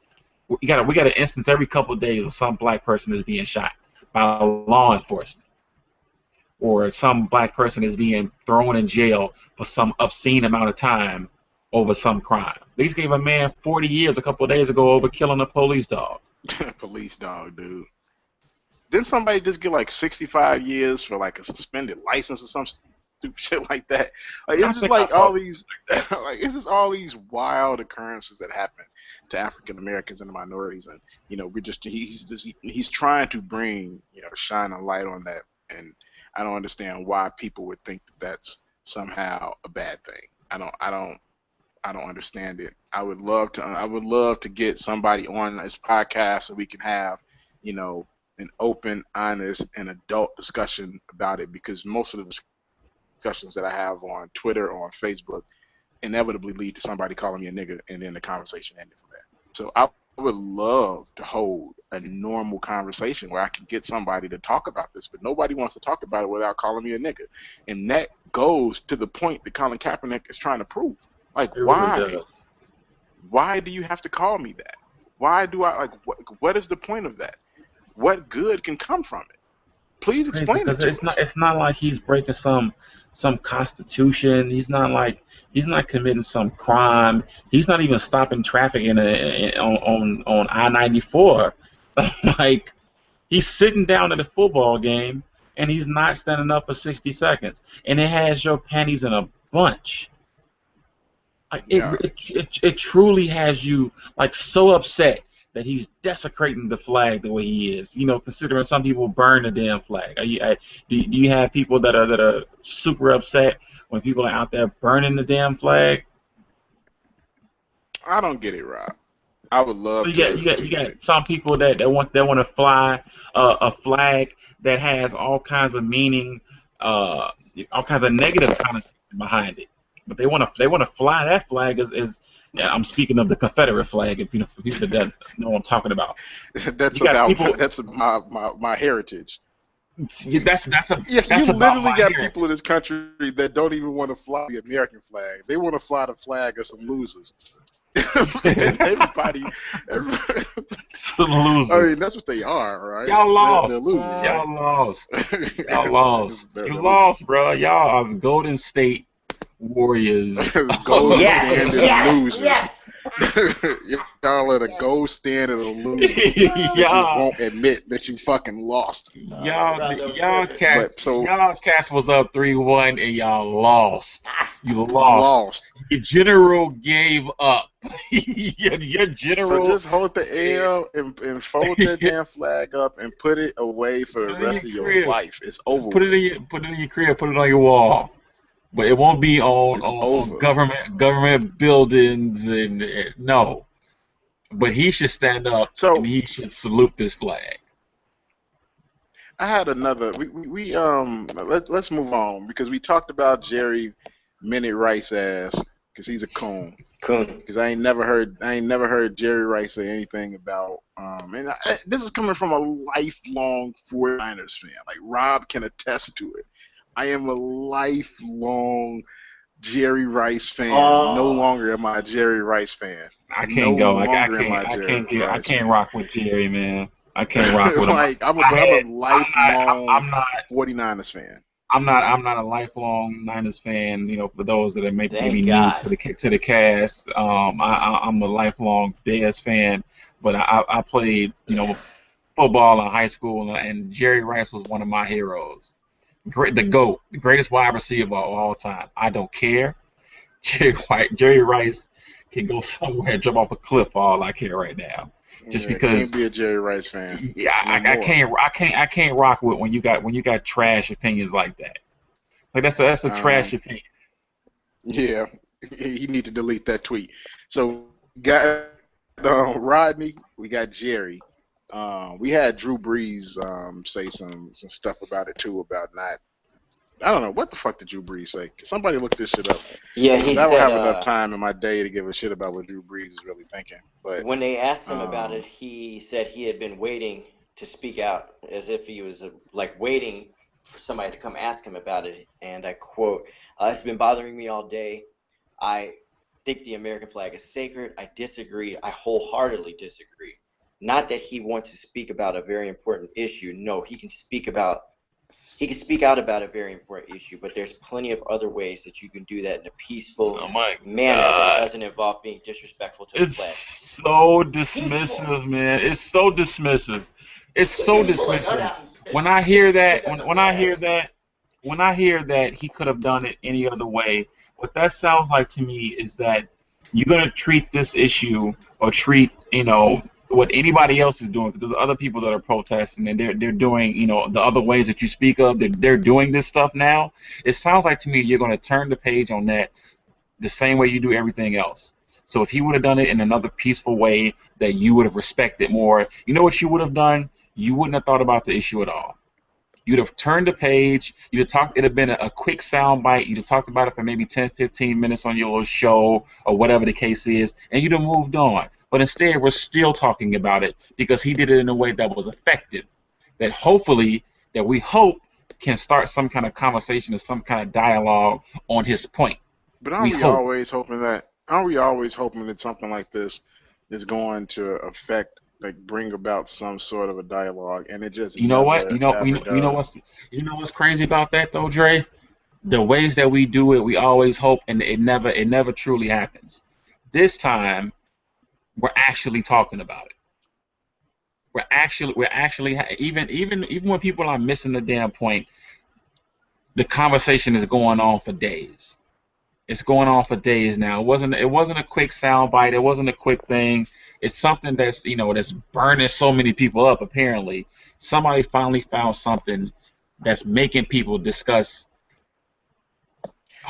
We got an instance every couple of days where some black person is being shot by law enforcement, or some black person is being thrown in jail for some obscene amount of time over some crime. They just gave a man 40 years a couple of days ago over killing a police dog. Police dog, dude. Didn't somebody just get like 65 years for like a suspended license or some stupid shit like that? Like I it's just think I like all saw these, like it's just all these wild occurrences that happen to African Americans and the minorities, and he's trying to bring shine a light on that, and I don't understand why people would think that that's somehow a bad thing. I don't understand it. I would love to get somebody on this podcast so we can have, you know, an open, honest, and adult discussion about it, because most of the discussions that I have on Twitter or on Facebook inevitably lead to somebody calling me a nigga and then the conversation ended from there. So I would love to hold a normal conversation where I can get somebody to talk about this, but nobody wants to talk about it without calling me a nigga. And that goes to the point that Colin Kaepernick is trying to prove. Like, it really does. why do you have to call me that? Why do I, like, what is the point of that? What good can come from it? Please Crazy explain it because to it's not us. it's not like he's breaking some constitution. He's not committing some crime. He's not even stopping traffic on I-94. Like, he's sitting down at a football game and he's not standing up for 60 seconds, and it has your panties in a bunch. Like, Yeah, it truly has you like so upset that he's desecrating the flag the way he is. Considering some people burn the damn flag. Do you have people that are super upset when people are out there burning the damn flag? I don't get it, Rob. I would So love you got to you got you got some people that want to fly a flag that has all kinds of meaning, uh, all kinds of negative connotation behind it. But they want to fly that flag as yeah, I'm speaking of the Confederate flag. If for people that know what I'm talking about. You that's got about people. that's my heritage. You That's about literally my got heritage. people in this country that don't even want to fly the American flag. They want to fly the flag of some losers. And everybody, Some I losers. mean, that's what they are, right? Y'all They're lost. losers, right? Y'all lost. Y'all They're lost. just they're, You they're losers. lost, bro. Y'all are Golden State Warriors. Gold Yes, standard yes, losers. yes. Y'all are the gold standard of losers that just y'all, won't admit that you fucking lost. y'all, Rob, that was y'all perfect. cast, But so y'all cast was up 3-1 and y'all lost. You lost. lost. Your general gave up. your So general. just hold the L and fold that damn flag up and put it away for Put the it in your rest of your crib. life. It's over Put it with. in your crib. Put it on your wall. But it won't be on It's on, on over. government buildings and no. But he should stand up and So he should salute this flag. I had another. Let's move on because we talked about Jerry Minute Rice ass because he's a coon. Coon. Because I ain't never heard Jerry Rice say anything about this is coming from a lifelong 49ers fan. Like Rob can attest to it. I am a lifelong Jerry Rice fan. No Oh, longer am I a Jerry Rice fan. I No can't go. I longer am I can't. a I Jerry can't get. I Rice can't fan. rock with Jerry, man. I can't rock with him. Like I I'm a had. I'm not. lifelong I'm not. 49ers fan. I'm not a lifelong Niners fan. For those that are maybe Thank new God. to the cast, I'm a lifelong Bears fan. But I played football in high school, and Jerry Rice was one of my heroes. The GOAT, the greatest wide receiver of all time. I don't care. Jerry Rice can go somewhere and jump off a cliff for all I care right now. Just Yeah, can't because, be a Jerry Rice fan yeah, no I more. can't rock with when you got trash opinions like that. Like that's a trash Um, opinion. yeah, you need to delete that tweet. So we got Rodney, we got Jerry. We had Drew Brees say some stuff about it too about not. I don't know what the fuck did Drew Brees say. Can somebody look this shit up? Yeah, he Because I don't said have enough time in my day to give a shit about what Drew Brees is really thinking. But when they asked him about it, um, he said he had been waiting to speak out as if he was like waiting for somebody to come ask him about it. And I quote, "It's been bothering me all day. I think the American flag is sacred. I disagree. I wholeheartedly disagree. Not that he wants to speak about a very important issue. No, he can speak out about a very important issue, but there's plenty of other ways that you can do that in a peaceful Oh my manner that God. doesn't involve being disrespectful to the It's flag. so Peaceful. dismissive, man. It's so dismissive. It's He so didn't pull a gun dismissive. out When I and hear stick that, up the when I flag. hear that, when I hear that he could have done it any other way, what that sounds like to me is that you're gonna treat this issue or treat, what anybody else is doing, because there's other people that are protesting and they're doing, the other ways that you speak of, they're doing this stuff now. It sounds like to me you're gonna turn the page on that the same way you do everything else. So if he would have done it in another peaceful way that you would have respected more, you know what you would have done? You wouldn't have thought about the issue at all. You'd have turned the page. You'd have talked. It'd have been a quick sound bite. You'd have talked about it for maybe 10, 15 minutes on your little show or whatever the case is, and you'd have moved on. But instead, we're still talking about it because he did it in a way that was effective. That hopefully, that we hope can start some kind of conversation or some kind of dialogue on his point. but We hope. aren't we always hoping that something like this is going to affect, like, bring about some sort of a dialogue, and it just You know what? never ever does. You know what's crazy about that though, Dre? The ways that we do it, we always hope, and it never truly happens. This time, we're actually talking about it. Even when people are missing the damn point, the conversation is going on for days. It's going on for days now. It wasn't a quick sound bite. It wasn't a quick thing. It's something that's burning so many people up. Apparently, somebody finally found something that's making people discuss.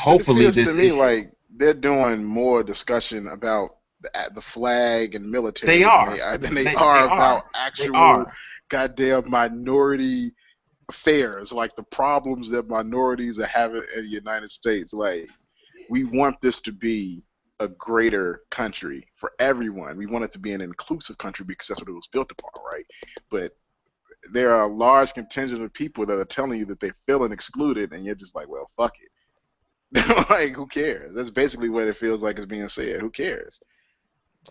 But it Hopefully, feels this to me issue. like they're doing more discussion about the flag and They military are. than they They are about are. They actual are. goddamn minority affairs, like the problems that minorities are having in the United States. Like, we want this to be a greater country for everyone. We want it to be an inclusive country because that's what it was built upon, right? But there are a large contingent of people that are telling you that they're feeling excluded, and you're just like, well, fuck it. Like, who cares? That's basically what it feels like is being said. Who cares?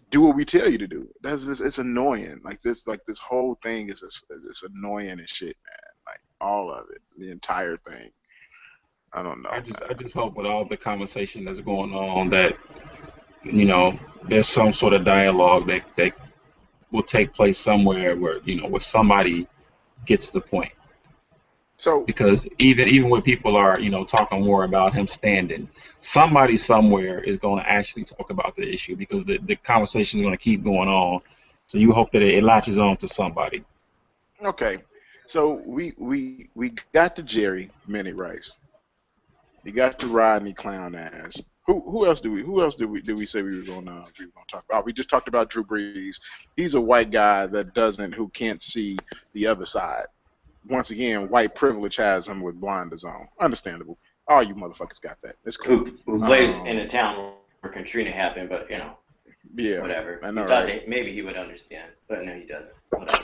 Do what we tell you to do. It's annoying. Like this whole thing is just it's annoying and shit, man. Like all of it, the entire thing. I don't I know, just man. I just hope with all the conversation that's going on that there's some sort of dialogue that will take place somewhere where somebody gets the point. So, Because even when people are talking more about him standing, somebody somewhere is going to actually talk about the issue because the conversation is going to keep going on. So you hope that it latches on to somebody. okay, so we got the Jerry Minute Rice. You got the Rodney clown ass. Who else did we say we were gonna talk about? We just talked about Drew Brees. He's a white guy that doesn't who can't see the other side. Once again, white privilege has him with blinders on. Understandable. All you motherfuckers got that. It's cool. Who lives in a Um, town where Katrina happened, but yeah, whatever. I He know, thought right? that maybe he would understand, but no, he doesn't. Whatever.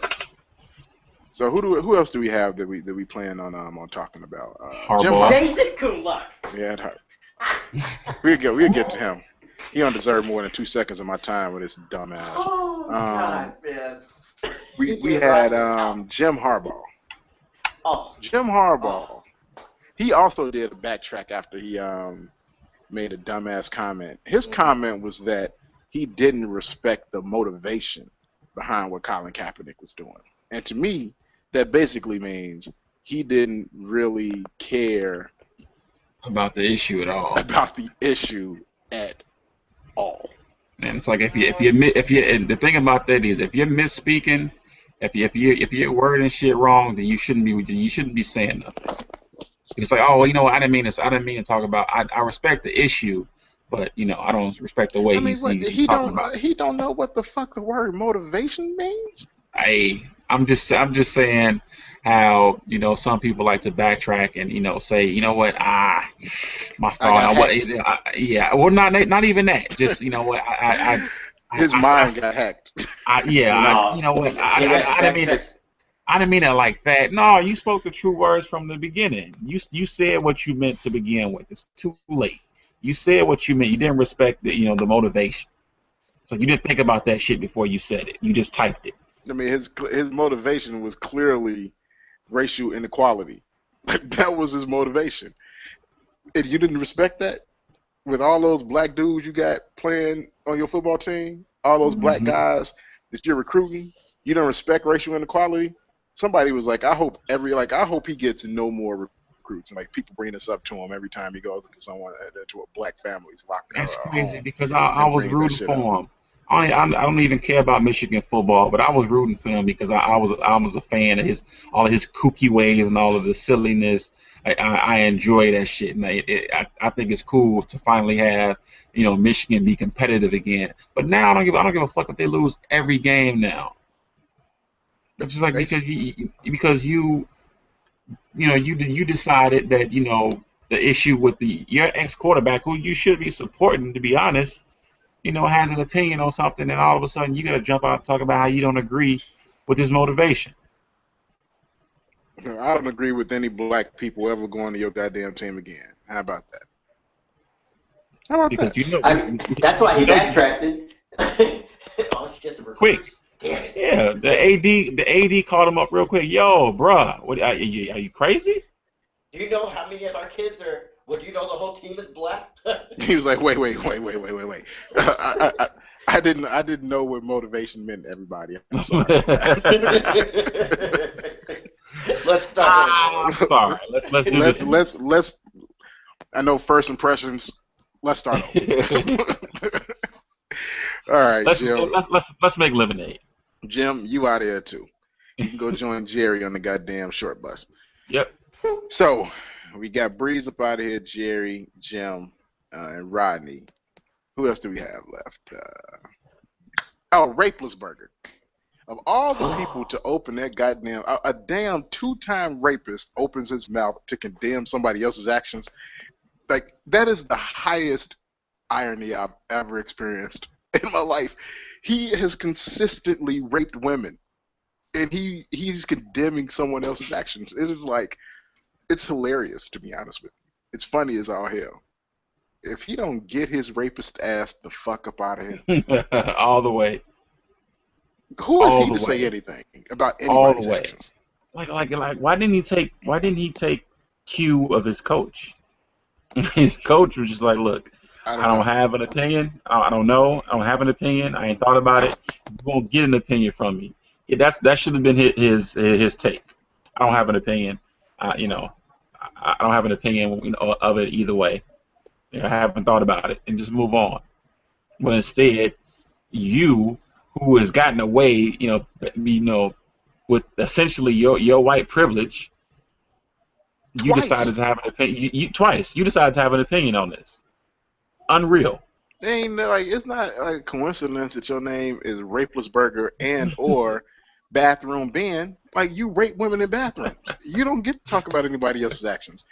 So who else do we have that we plan on talking about? Jim Harbaugh. Harbaugh. Jason Kunluck. Yeah, we'll get to him. He don't deserve more than 2 seconds of my time with his dumb ass. Oh Um, God, man. we He we can't had ride me out. Jim Harbaugh. Oh, Jim oh. Harbaugh. he also did a backtrack after he made a dumbass comment. His comment was that he didn't respect the motivation behind what Colin Kaepernick was doing. And to me, that basically means he didn't really care about the issue at all. about the issue at all. And it's like if you and the thing about that is if you're misspeaking, if you're wording shit wrong, then you shouldn't be saying nothing. It's like, oh, you know, I didn't mean to talk about. I respect the issue, but you know, I don't respect the way I mean, he's talking about it. he don't know what the fuck the word motivation means. I'm just saying how, you know, some people like to backtrack and, you know, say, you know what, my I got fault. hacked. Yeah, well, not even that. Just, you know what, His mind got hacked. No, you know what, he has to I didn't mean backtrack. it. I didn't mean it like that. No, you spoke the true words from the beginning. You said what you meant to begin with. It's too late. You said what you meant. You didn't respect the, you know, the motivation. So you didn't think about that shit before you said it. You just typed it. I mean, his motivation was clearly racial inequality. Like that was his motivation. And you didn't respect that with all those black dudes you got playing on your football team, all those black Hmm. guys that you're recruiting. You don't respect racial inequality. Somebody was like, I hope he gets no more recruits. And like people bring this up to him every time he goes to someone to a black family's locker That's crazy home because I and was brings that rooting shit up. for him. I don't even care about Michigan football, but I was rooting for him because I was a fan of his all of his kooky ways and all of the silliness. I enjoy that shit, and I think it's cool to finally have, you know, Michigan be competitive again. But now I don't give a fuck if they lose every game now. It's just like It's, because you know you decided that, you know, the issue with your ex quarterback, who you should be supporting, to be honest, you know, has an opinion on something, and all of a sudden you got to jump out and talk about how you don't agree with his motivation. I don't agree with any black people ever going to your goddamn team again. How about that? How about Because that? you know, I mean, that's why he you know, backtracked it. Oh shit, the quick. recruits. Damn it. Yeah, the AD called him up real quick. Yo, bruh, what are you crazy? Do you know how many of our kids are? Well, do you know the whole team is black? He was like, wait. I didn't know what motivation meant to everybody. I'm sorry. Let's start over. Sorry. Let's do this. Let's. I know first impressions. Let's start over. All right, Jim. Let's make lemonade. Jim, you out of here too. You can go join Jerry on the goddamn short bus. Yep. So we got Breeze up out of here, Jerry, Jim, and Rodney. Who else do we have left? Rapeless Burger. Of all the people to open that goddamn, a damn two-time rapist opens his mouth to condemn somebody else's actions. Like, that is the highest irony I've ever experienced in my life. He has consistently raped women, and he's condemning someone else's actions. It is like, it's hilarious, to be honest with you. It's funny as all hell. If he don't get his rapist ass the fuck up out of here, All the way. who is All he to the say way. anything about All the anybody's way. actions? Like why didn't he take cue of his coach? His coach was just like, look, I I don't know. don't have an opinion. I don't know. I don't have an opinion. I ain't thought about it. You won't get an opinion from me. Yeah, that should have been his take. I don't have an opinion. You know, I don't have an opinion, you know, of it either way. You know, I haven't thought about it, and just move on. But instead, you, who has gotten away, you know, with essentially your white privilege, you Twice. decided to have an opinion. Twice. You decided to have an opinion on this. Unreal. Ain't like it's not like a coincidence that your name is Rapeless Burger and or Bathroom Ben. Like you rape women in bathrooms. You don't get to talk about anybody else's actions.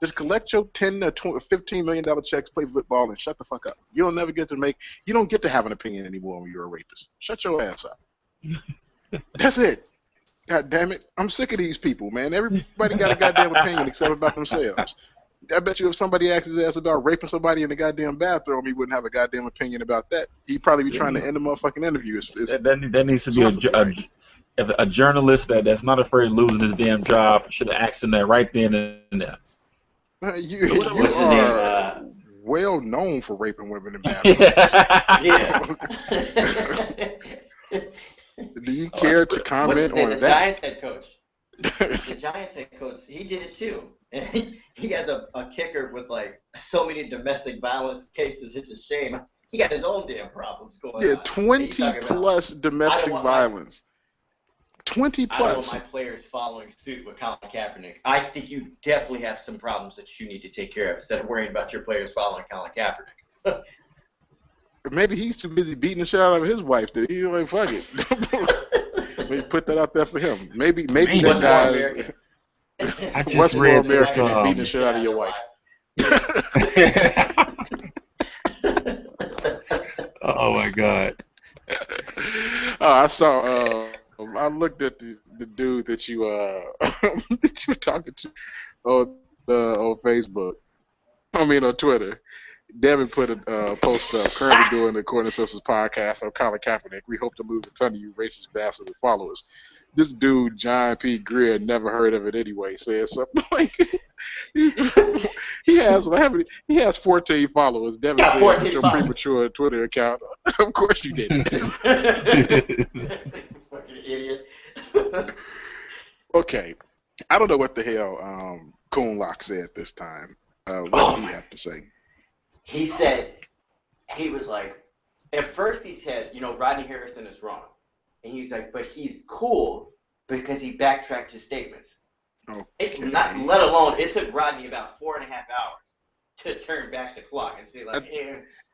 Just collect your $10 to $15 million checks, play football, and shut the fuck up. You don't never get to make. You don't get to have an opinion anymore when you're a rapist. Shut your ass up. That's it. God damn it. I'm sick of these people, man. Everybody got a goddamn opinion except about themselves. I bet you if somebody asked his ass about raping somebody in the goddamn bathroom, he wouldn't have a goddamn opinion about that. He'd probably be trying to end the motherfucking interview. That needs to be Responsible, right? if a journalist that's not afraid of losing his damn job should have asked him that right then and there. You But whatever. you What's his name? are well known for raping women in bathrooms. Yeah. Do you Oh, that's care to real. What's comment his name? on The that? Giants head coach. The Giants head coach, he did it too. And he has a kicker with like so many domestic violence cases. It's a shame. He got his own damn problems going Yeah, on. And you 20 talking about plus I don't domestic want my violence. 20 I don't want plus. my players following suit with Colin Kaepernick. I think you definitely have some problems that you need to take care of instead of worrying about your players following Colin Kaepernick. Maybe he's too busy beating the shit out of his wife that he's like, fuck it. Maybe put that out there for him. Maybe Man, that What's more guy American? I is just what's more read this. American than beating the shit out of your wife. Oh my God. I saw. I looked at the dude that you that you were talking to on Facebook. I mean on Twitter. Devin put a post up currently doing the Corner Sisters podcast on Colin Kaepernick. We hope to lose a ton of you racist bastards and followers. This dude, John P. Greer, never heard of it anyway, says something like he has he has 14 followers. Devin Got says, with 14 your followers. premature Twitter account, of course you didn't. Fucking idiot. Okay. I don't know what the hell Coonlock said this time. What did he have to say? He said, he was like, at first he said, Rodney Harrison is wrong. And he's like, but he's cool because he backtracked his statements. Okay. Let alone, it took Rodney about 4.5 hours to turn back the clock and say, like,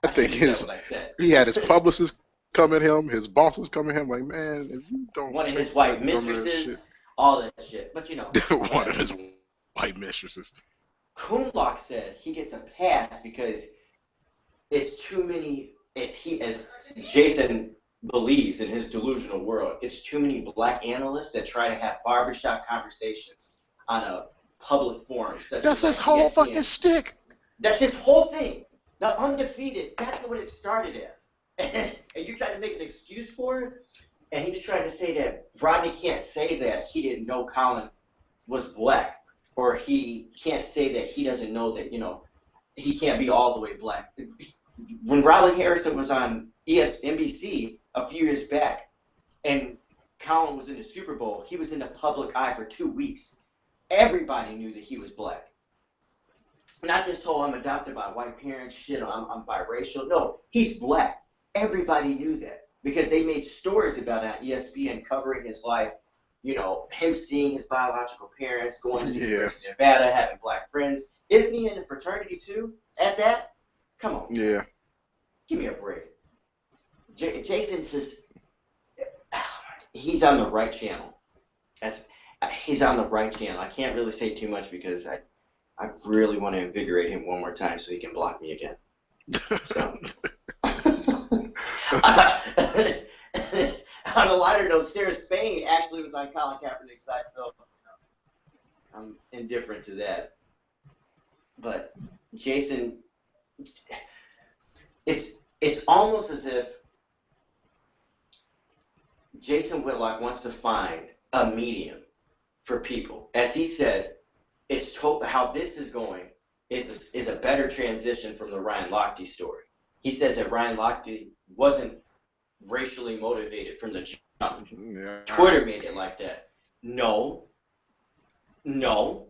I think what I said. he had his publicists come at him, his bosses come at him, like, man, if you don't One of take his white that dumbass mistresses, all that shit. But one of his white mistresses. Coonlock said he gets a pass because it's too many, as Jason believes in his delusional world, it's too many black analysts that try to have barbershop conversations on a public forum. That's his whole fucking stick. That's his whole thing. The undefeated, that's what it started as. And you try to make an excuse for it, and he's trying to say that Rodney can't say that he didn't know Colin was black, or he can't say that he doesn't know that, he can't be all the way black. When Rodney Harrison was on NBC a few years back, and Colin was in the Super Bowl, he was in the public eye for 2 weeks. Everybody knew that he was black. Not this whole I'm adopted by white parents shit, or I'm biracial. No, he's black. Everybody knew that because they made stories about it on ESPN covering his life. Him seeing his biological parents, going to the University of Nevada, having black friends. Isn't he in a fraternity too at that? Come on. Yeah. Give me a break. Jason he's on the right channel. He's on the right channel. I can't really say too much because I really want to invigorate him one more time so he can block me again. So. On a lighter note, Sarah Spain actually was on Colin Kaepernick's side, so I'm indifferent to that. But Jason, it's almost as if Jason Whitlock wants to find a medium for people. As he said, how this is going is a better transition from the Ryan Lochte story. He said that Ryan Lochte wasn't racially motivated from the jump. Yeah. Twitter made it like that. No,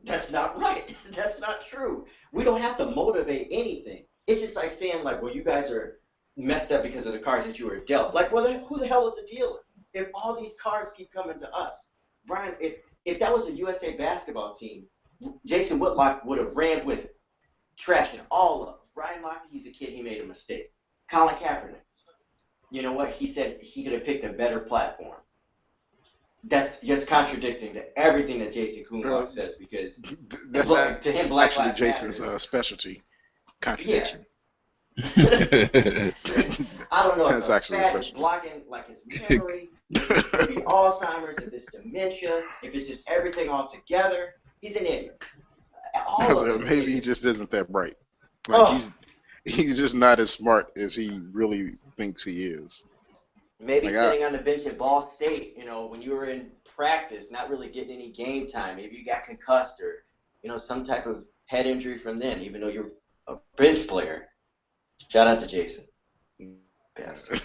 that's not right. That's not true. We don't have to motivate anything. It's just like saying, like, well, you guys are messed up because of the cards that you were dealt. Like, well, who the hell was the dealer? If all these cards keep coming to us, Brian, if that was a USA basketball team, Jason Whitlock would have ran with it, trashing all of them. Ryan Lochte, he's a kid, he made a mistake. Colin Kaepernick, you know what? He said he could have picked a better platform. That's just contradicting to everything that Jason Coonlock says because that's to him, Black actually Lives Jason's Matter. Specialty. Contradiction. I don't know. That's if actually fat special. is blocking like his memory, if it's maybe Alzheimer's, if it's dementia, if it's just everything all together. He's an idiot. Maybe he just isn't that bright. Like he's just not as smart as he really thinks he is. Maybe Like sitting on the bench at Ball State, when you were in practice, not really getting any game time. Maybe you got concussed or, some type of head injury from then, even though you're a bench player. Shout out to Jason. Bastard.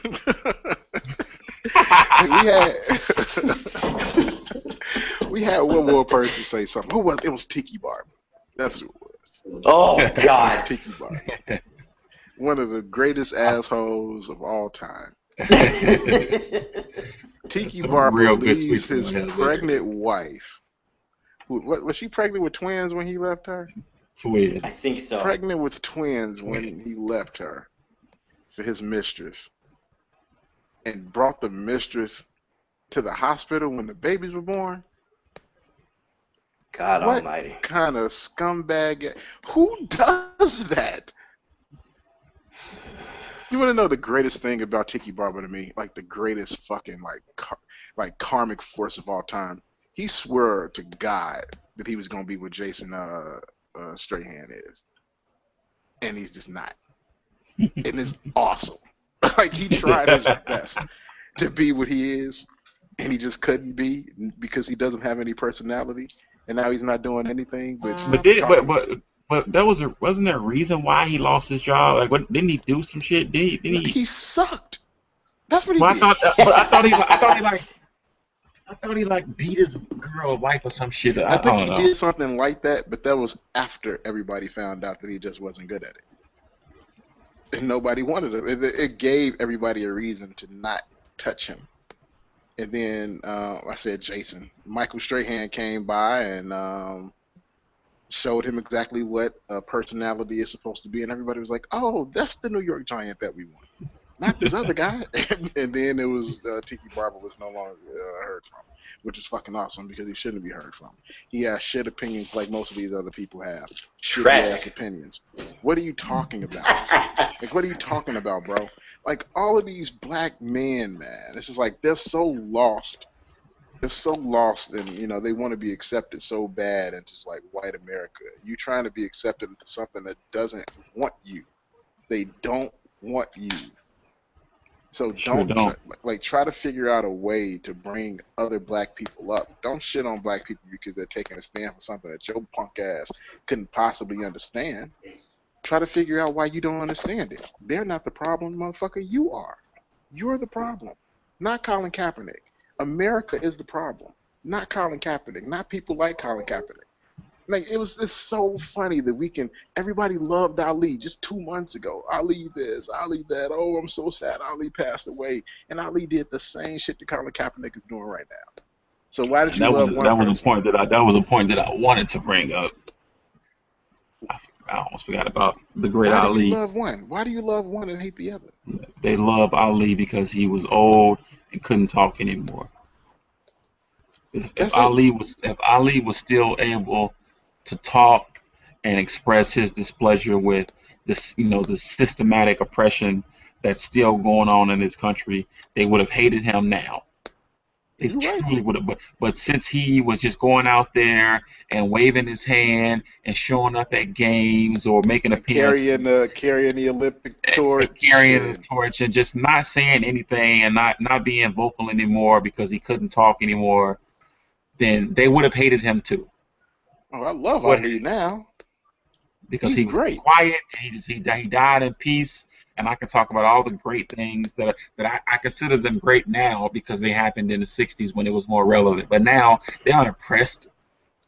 we had we had one more person say something. Who was it? It was Tiki Barber. That's who it was. Oh, It was God. Tiki Barber. One of the greatest assholes of all time. Tiki Some Barber real good leaves tweets his on his pregnant wife. What was she pregnant with twins when he left her? Twins. I think so. Pregnant with twins when he left her for his mistress, and brought the mistress to the hospital when the babies were born. God What almighty. kind of scumbag? Who does that? You want to know the greatest thing about Tiki Barber to me? Like the greatest fucking like karmic force of all time. He swore to God that he was gonna be what Jason Strahan is, and he's just not. And it's awesome. Like he tried his best to be what he is, and he just couldn't be because he doesn't have any personality. And now he's not doing anything but talking. But wasn't there a reason why he lost his job? Like, what didn't he do some shit? Didn't he? He sucked. That's what he Well, did. I thought he like beat his girl wife or some shit. I I think don't he know. did something like that, but that was after everybody found out that he just wasn't good at it. And nobody wanted him. It gave everybody a reason to not touch him. And then I said Jason. Michael Strahan came by and showed him exactly what a personality is supposed to be, and everybody was like, "Oh, that's the New York Giant that we want, not this other guy." And then it was Tiki Barber was no longer heard from, which is fucking awesome because he shouldn't be heard from. He has shit opinions like most of these other people have. Shitty ass opinions. What are you talking about? Like, what are you talking about, bro? Like, all of these black men, man, it's just like they're so lost. They're so lost, and they want to be accepted so bad into just like white America. You trying to be accepted into something that doesn't want you. They don't want you. So Sure don't don't. try to figure out a way to bring other black people up. Don't shit on black people because they're taking a stand for something that your punk ass couldn't possibly understand. Try to figure out why you don't understand it. They're not the problem, motherfucker. You are. You're the problem, not Colin Kaepernick. America is the problem, not Colin Kaepernick, not people like Colin Kaepernick. Like it's so funny that everybody loved Ali just 2 months ago. Ali this, Ali that. Oh, I'm so sad Ali passed away. And Ali did the same shit that Colin Kaepernick is doing right now. So why did And you love one that was a person? point that I wanted to bring up. I almost forgot about the great Why do you Ali. love one? Why do you love one and hate the other? They love Ali because he was old and couldn't talk anymore. That's it. If Ali was still able to talk and express his displeasure with this, the systematic oppression that's still going on in this country, they would have hated him now. They You're right. truly would have. But since he was just going out there and waving his hand and showing up at games or making And appearances, carrying the Olympic torch. carrying his torch and just not saying anything and not being vocal anymore because he couldn't talk anymore, then they would have hated him too. Oh, I love What Ali now. because He's he was great. quiet and he died in peace. And I can talk about all the great things that I consider them great now because they happened in the '60s when it was more relevant. But now they aren't oppressed.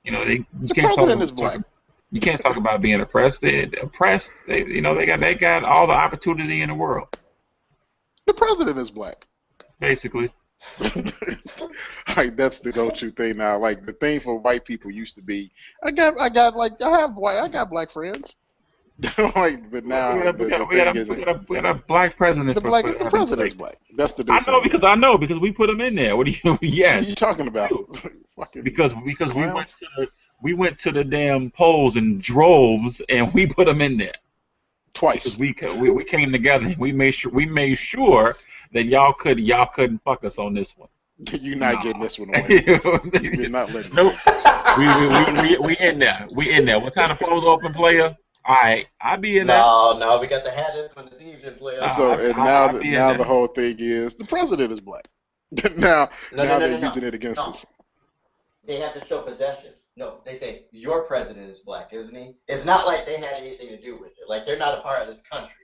You The can't talk president is about black. you can't talk about being oppressed. They're oppressed. They got all the opportunity in the world, The president is black. basically. Like that's the go-to thing now. Like the thing for white people used to be, I got black friends. Like, but now the thing is, We got a black president for the heaven's president is sake. black. That's the new thing now. I know because we put him in there. What do you? What are you Yes, talking we about? do. Fucking Because clowns. we went to the damn polls in droves and we put them in there because Twice. we came together and we made sure that y'all couldn't fuck us on this one. You're No. not getting this one away from us. You're not letting Nope. this. We in there. We in there. What time the polls open, player? All right, I'll be in that. No, no, we got to have this one this evening, And player. so, and now I'll the be in that. whole thing is the president is black. now, No, no, no, they're no, no, using it against no. us. They have to show possession. No, they say your president is black, isn't he? It's not like they had anything to do with it. Like they're not a part of this country.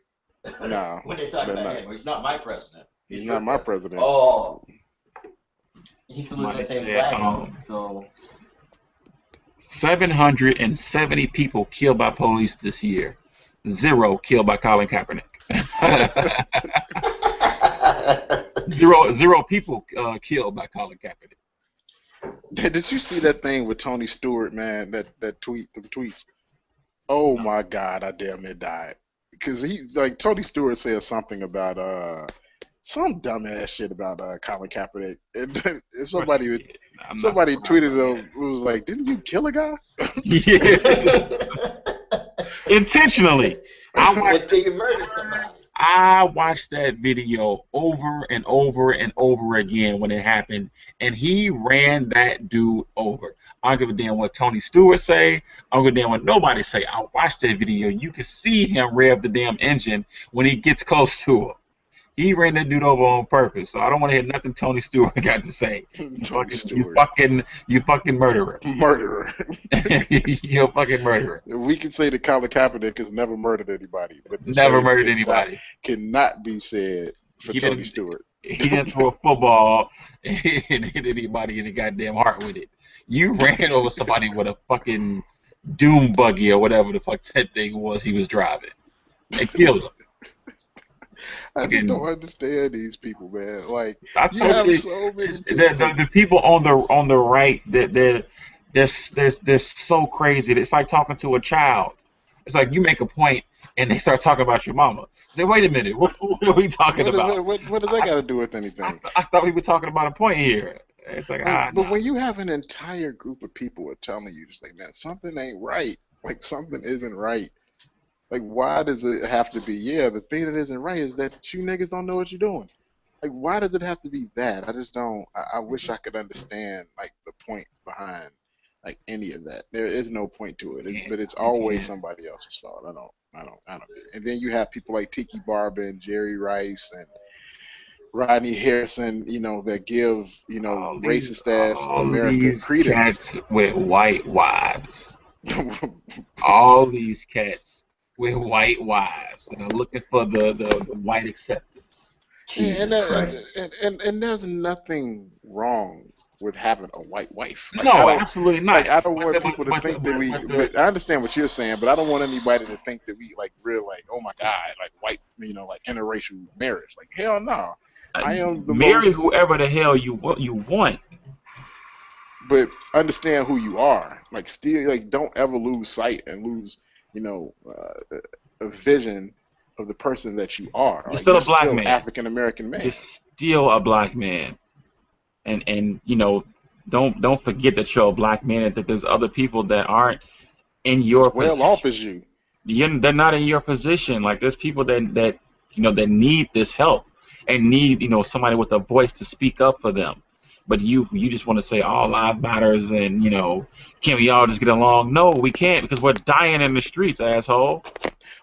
No, When they talk they're about not. him, well, he's not my president. He's He's your not my president. president. Oh, he salutes the Somebody same said flag though. So 770 people killed by police this year. 0 killed by Colin Kaepernick. Zero people killed by Colin Kaepernick. Did you see that thing with Tony Stewart, man? The tweets. Oh No. my God, I damn near died because he like Tony Stewart said something about some dumbass shit about Colin Kaepernick, and Of course he did. I'm not somebody surprised tweeted by that. him. It was like, didn't you kill a guy? Yeah. Intentionally. I watched until you murder somebody. I watched that video over and over and over again when it happened, and he ran that dude over. I don't give a damn what Tony Stewart say. I don't give a damn what nobody say. I watched that video. You can see him rev the damn engine when he gets close to him. He ran that dude over on purpose. So I don't want to hear nothing Tony Stewart got to say. Tony Stewart, You fucking murderer. murderer. You're a fucking murderer. We can say that Colin Kaepernick has never murdered anybody, but the Never same murdered anybody. cannot be said for He Tony didn't. Stewart. He didn't throw a football and hit anybody in the goddamn heart with it. You ran over somebody with a fucking doom buggy or whatever the fuck that thing was he was driving and killed him. I just don't Fucking, understand these people, man. Like I you told have you, so many the, people. the people on the right that they're so crazy. It's like talking to a child. It's like you make a point and they start talking about your mama. Say, wait a minute, what are we talking about? What does that got to do with anything? I thought we were talking about a point here. It's like, Like, but no. when you have an entire group of people are telling you, just like, man, something ain't right. Like something isn't right. Like, why does it have to be? Yeah, the thing that isn't right is that you niggas don't know what you're doing. Like, why does it have to be that? I just don't. I wish I could understand like the point behind like any of that. There is no point to it, but it's You always can't. somebody else's fault. I don't get it. And then you have people like Tiki Barber and Jerry Rice and Rodney Harrison, that give, racist ass All America these credence. cats with white wives. All these cats with white wives that are looking for the white acceptance. and, Jesus and, Christ. and there's nothing wrong with having a white wife. Like No, absolutely not. I don't But want the, people to but, the, think that but the I understand what you're saying, but I don't want anybody to think that we like real like, oh my God, like white, like interracial marriage. Like hell no. I am the marry most, whoever the hell you want. but understand who you are. Like still, like don't ever lose sight and lose, a vision of the person that you are. You're Like still you're a black still man. African American You're man. still a black man. And don't forget that you're a black man and that there's other people that aren't in As your well off position. as you. They're not in your position. Like there's people that need this help and need somebody with a voice to speak up for them. But you just want to say all lives matters and can we all just get along? No, we can't because we're dying in the streets, asshole.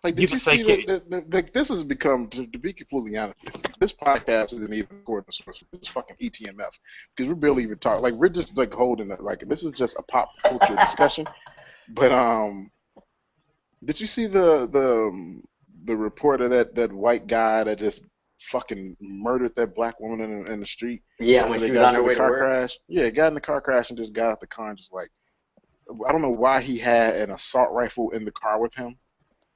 Like, You did can you say see that like this has become, to be completely honest with you, this podcast isn't even according to sources. This is fucking ETMF because we're barely even talking. Like, we're just like holding it. Like, this is just a pop culture discussion. But did you see the report of that white guy that just fucking murdered that black woman in the street Yeah, after when they she was got on her into the way to car work. crash? Yeah, got in the car crash and just got out the car and just like, I don't know why he had an assault rifle in the car with him.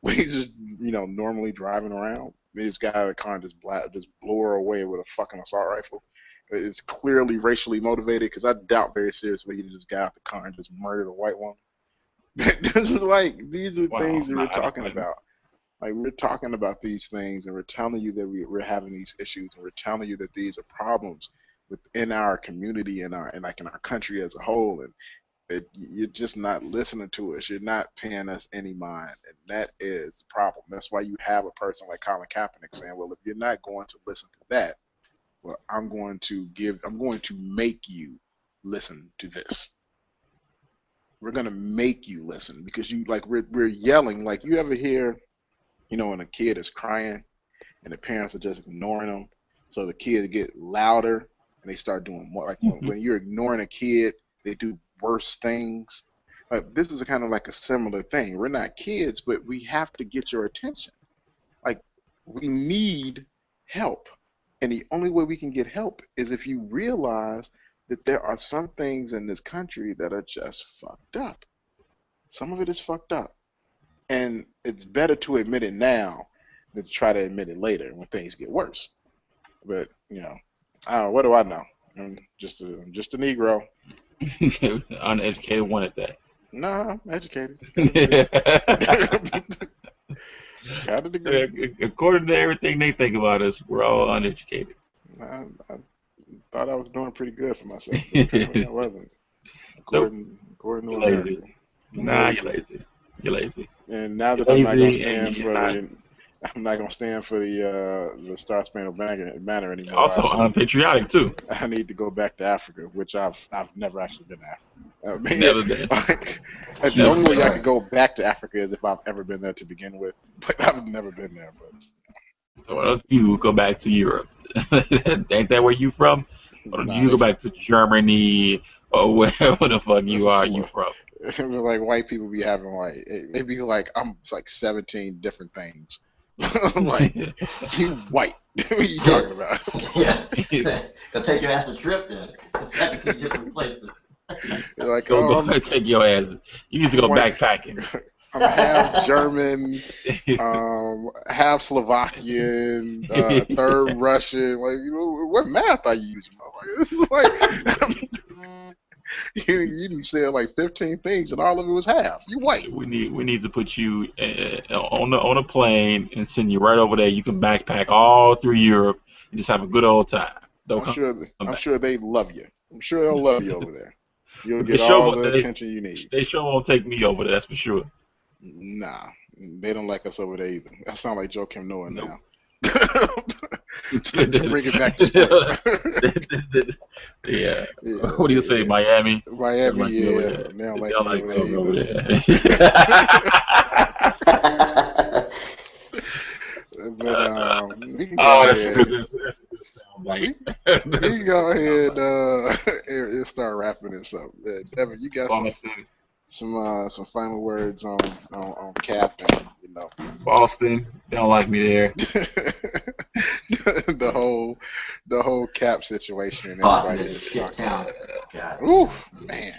When he's just, normally driving around. They just got out of the car and just blew her away with a fucking assault rifle. It's clearly racially motivated because I doubt very seriously he just got out the car and just murdered a white woman. This is like, these are well, things that no, we're I talking don't. about. Like, we're talking about these things and we're telling you that we're having these issues and we're telling you that these are problems within our community and like in our country as a whole. And you're just not listening to us. You're not paying us any mind, and that is the problem. That's why you have a person like Colin Kaepernick saying, "Well, if you're not going to listen to that, well, I'm going to make you listen to this." we're gonna make you listen because you like we're yelling. Like you ever hear, when a kid is crying and the parents are just ignoring them, so the kids get louder and they start doing more. Like Mhm. when you're ignoring a kid, they do worse things. This is kind of like a similar thing. We're not kids, but we have to get your attention. Like we need help. And the only way we can get help is if you realize that there are some things in this country that are just fucked up. Some of it is fucked up. And it's better to admit it now than to try to admit it later when things get worse. But, what do I know? I'm just a Negro. Uneducated one at that. Nah, I'm educated. Got a degree. Got a So, degree. according to everything they think about us, we're all uneducated. I thought I was doing pretty good for myself, but apparently I wasn't, Nope, according to you're America. lazy. I'm Nah, you're lazy. lazy. You're lazy. And now You're that I'm not gonna lazy, and stand you're for not the I'm not gonna stand for the Star Spangled Banner anymore. also unpatriotic too. I need to go back to Africa, which I've never actually been to Africa. Never been. Like, It's a the huge Never only way I been. could difference. go back to Africa is if I've ever been there to begin with. But I've never been there. So why don't you go back to Europe? Ain't that where you from? Or do Nah, you go back to Germany or wherever the fuck you look, from? like white people be having like they be like I'm like 17 different things. Like you white. What are you talking about? Yeah. Go take your ass a trip then to 17 different places. Like Go take your ass. You need to I'm go white. backpacking. I'm half German, half Slovakian, third Russian. Like, what math are you using, motherfucker? This is like you didn't say like 15 things, and all of it was half. You white. We need to put you on a plane and send you right over there. You can backpack all through Europe and just have a good old time. Don't I'm come sure. I'm back. sure they love you. I'm sure they'll love you over there. You'll But they get sure all won't. the attention you need. They sure won't take me over there. That's for sure. Nah, they don't like us over there either. That sounds like Joe Kim Noah Nope. now. To bring it back to sports. Yeah. Yeah, What do you say, Miami? They don't Miami, like me over yeah, there. they don't They like don't me like over me there over either. there. But we can go Oh, that's a ahead. good. That's a good sound We bite. we That's can a good go sound ahead bite. and start wrapping this up. Devin, you got Boston, some final words on Cap and Boston. They don't like me there. the whole Cap situation and Boston everybody is a that's shit talking. town. God Ooh, damn. man,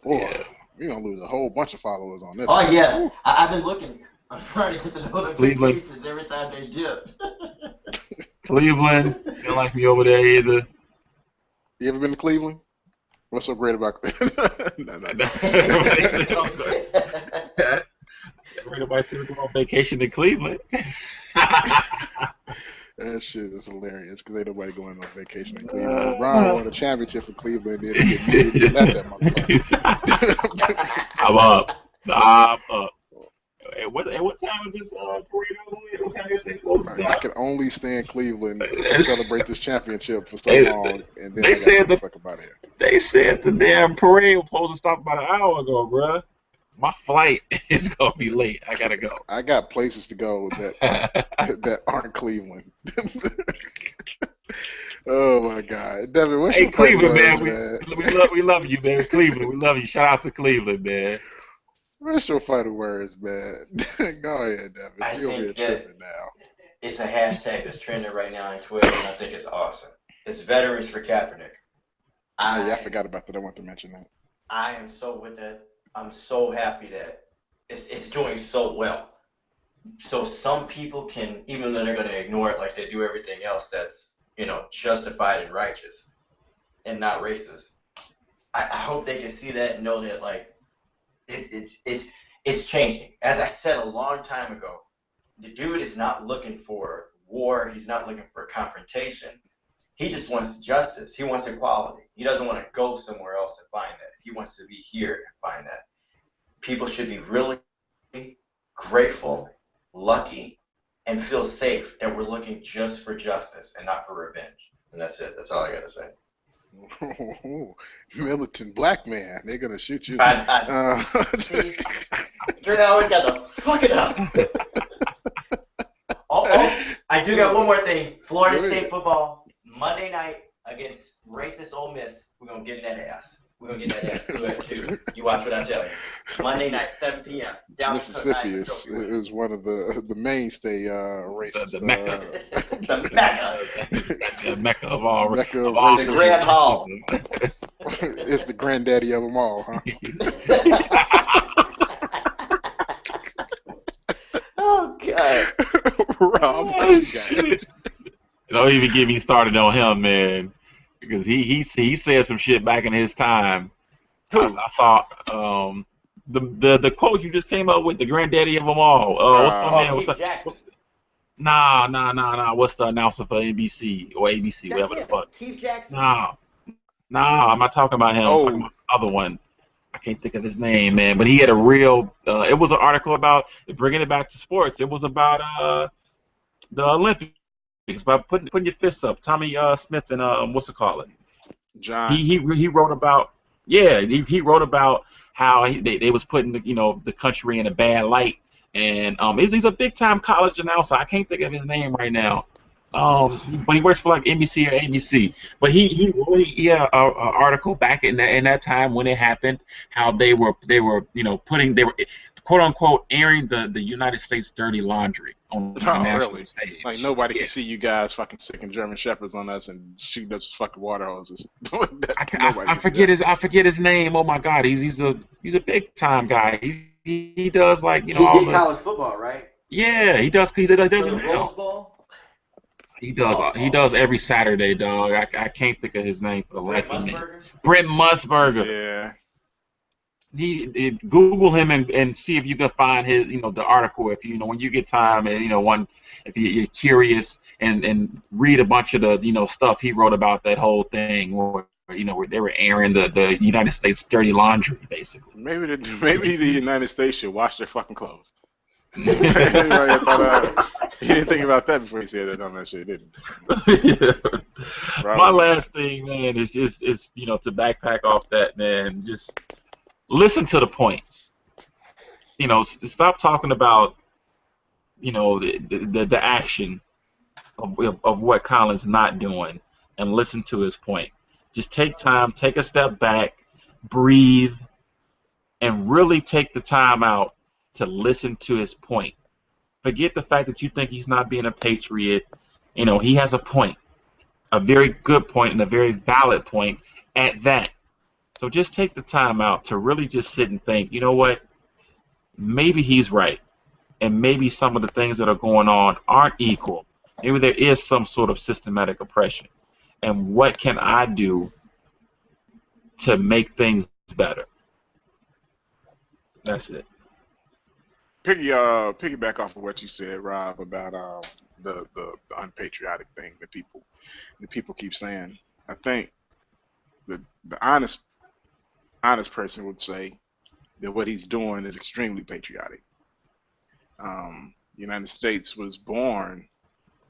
boy, Yeah. we gonna lose a whole bunch of followers on this Oh one. yeah, Ooh. I've been looking. I'm trying to get the Cleveland, notifications every time they dip. Cleveland. They don't like me over there either. You ever been to Cleveland? What's so great about Cleveland? No, no, no. Everybody said we're going on vacation to Cleveland. That shit is hilarious because ain't nobody going on vacation in Cleveland. LeBron won a championship for Cleveland, then he immediately left that motherfucker. I'm up. I'm up. At what time is this parade over with? What time is it supposed to I start? can only stay in Cleveland to It's, celebrate this championship for so they, long, and then they I got to said get the the fuck up out of here. they said the damn parade was supposed to stop about an hour ago, bruh. My flight is gonna be late. I gotta go. I got places to go that aren't Cleveland. Oh my God, Devin, what's Hey, your parting Cleveland, words, man, man? we love you, man. Cleveland, we love you. Shout out to Cleveland, man. What's your final words, man? Go ahead, Devin. I You over here think that tripping now? it's a hashtag that's trending right now on Twitter, and I think it's awesome. It's Veterans for Kaepernick. Oh yeah, I I forgot about that. I want to mention that. I am so with that. I'm so happy that it's doing so well. So some people can, even though they're going to ignore it like they do everything else that's justified and righteous and not racist. I hope they can see that and know that like it's changing. As I said a long time ago, the dude is not looking for war. He's not looking for confrontation. He just wants justice. He wants equality. He doesn't want to go somewhere else and find that. He wants to be here and find that. People should be really grateful, lucky, and feel safe that we're looking just for justice and not for revenge. And that's it. That's all I got to say. Militant black man. They're gonna shoot you. I Uh, see. Dre always got to fuck it up. Oh, I do got one more thing. Florida Go ahead. State football Monday night against racist Ole Miss. We're gonna get that ass. We're gonna get that ass good too. You watch what I tell you. Monday night, 7 p.m. Down in Cook Mississippi Heights, is Trophy Room. is one of the mainstay The racist Mecca, The Mecca, the Mecca of all Mecca of of all the racism. Grand Hall. It's the granddaddy of them all, huh? Oh God. Rob, what Oh you got? shit! Don't even get me started on him, man, because he said some shit back in his time. Who? I saw the quote you just came up with, the granddaddy of them all. What's my Oh, man? Uh, Keith Jackson. Nah. What's the announcer for NBC or ABC, That's whatever the him. fuck? Keith Jackson. Nah. I'm not talking about him. I'm talking oh, about the other one. I can't think of his name, man. But he had a real. It was an article about bringing it back to sports. It was about the Olympics, about putting your fists up. Tommy Smith and what's it called? John. He wrote about, yeah, he wrote about how they was putting the country in a bad light, and he's a big time college announcer. I can't think of his name right now. But he works for like NBC or ABC. But he wrote, yeah, a article back in that time when it happened, how they were putting, they were quote unquote airing the United States dirty laundry on the Oh, national really? Like stage. nobody Yeah. can see you guys fucking sicking German shepherds on us and shooting us with fucking water hoses. Nobody I can see that. forget his name. Oh my God, he's a big time guy. He does like He all did the, college football, right? yeah, he does For it the Rose now. Bowl. He does every Saturday, dog. I can't think of his name for the Brent life of me. Musburger. Brent Musburger. Yeah. Google him and see if you can find his the article if when you get time and one if you're curious and read a bunch of the stuff he wrote about that whole thing where they were airing the United States dirty laundry basically. Maybe the United States should wash their fucking clothes. Anybody thought he didn't think about that before he said that dumb shit, did Yeah. he? My Probably. last thing, man, is just to backpack off that, man. Just listen to the point. Stop talking about the action of what Colin's not doing, and listen to his point. Just take time, take a step back, breathe, and really take the time out to listen to his point. Forget the fact that you think he's not being a patriot. He has a point, a very good point, and a very valid point at that. So just take the time out to really just sit and think, you know what? Maybe he's right. And maybe some of the things that are going on aren't equal. Maybe there is some sort of systematic oppression. And what can I do to make things better? That's it. Piggyback off of what you said, Rob, about the unpatriotic thing that people keep saying. I think the honest person would say that what he's doing is extremely patriotic. The United States was born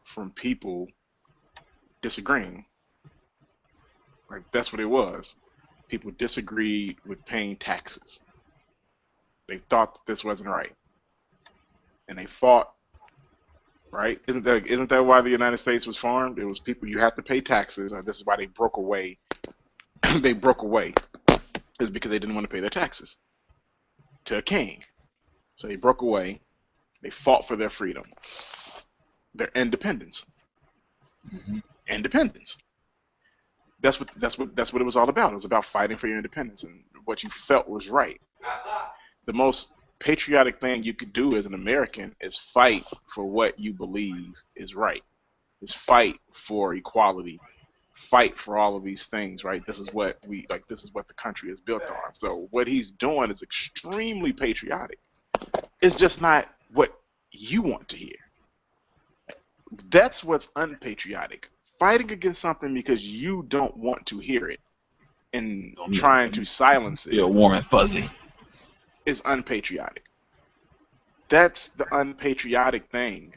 from people disagreeing. Like that's what it was. People disagreed with paying taxes. They thought that this wasn't right, and they fought. Right? Isn't that why the United States was formed? It was people you have to pay taxes. This is why they broke away. They broke away is because they didn't want to pay their taxes to a king. So they broke away. They fought for their freedom, their independence. Hmm. Independence. That's what it was all about. It was about fighting for your independence and what you felt was right. The most patriotic thing you could do as an American is fight for what you believe is right. Is fight for equality, fight for all of these things, right? This is what we like. This is what the country is built on. So what he's doing is extremely patriotic. It's just not what you want to hear. That's what's unpatriotic. Fighting against something because you don't want to hear it and trying to silence it Feel warm and fuzzy. is unpatriotic. That's the unpatriotic thing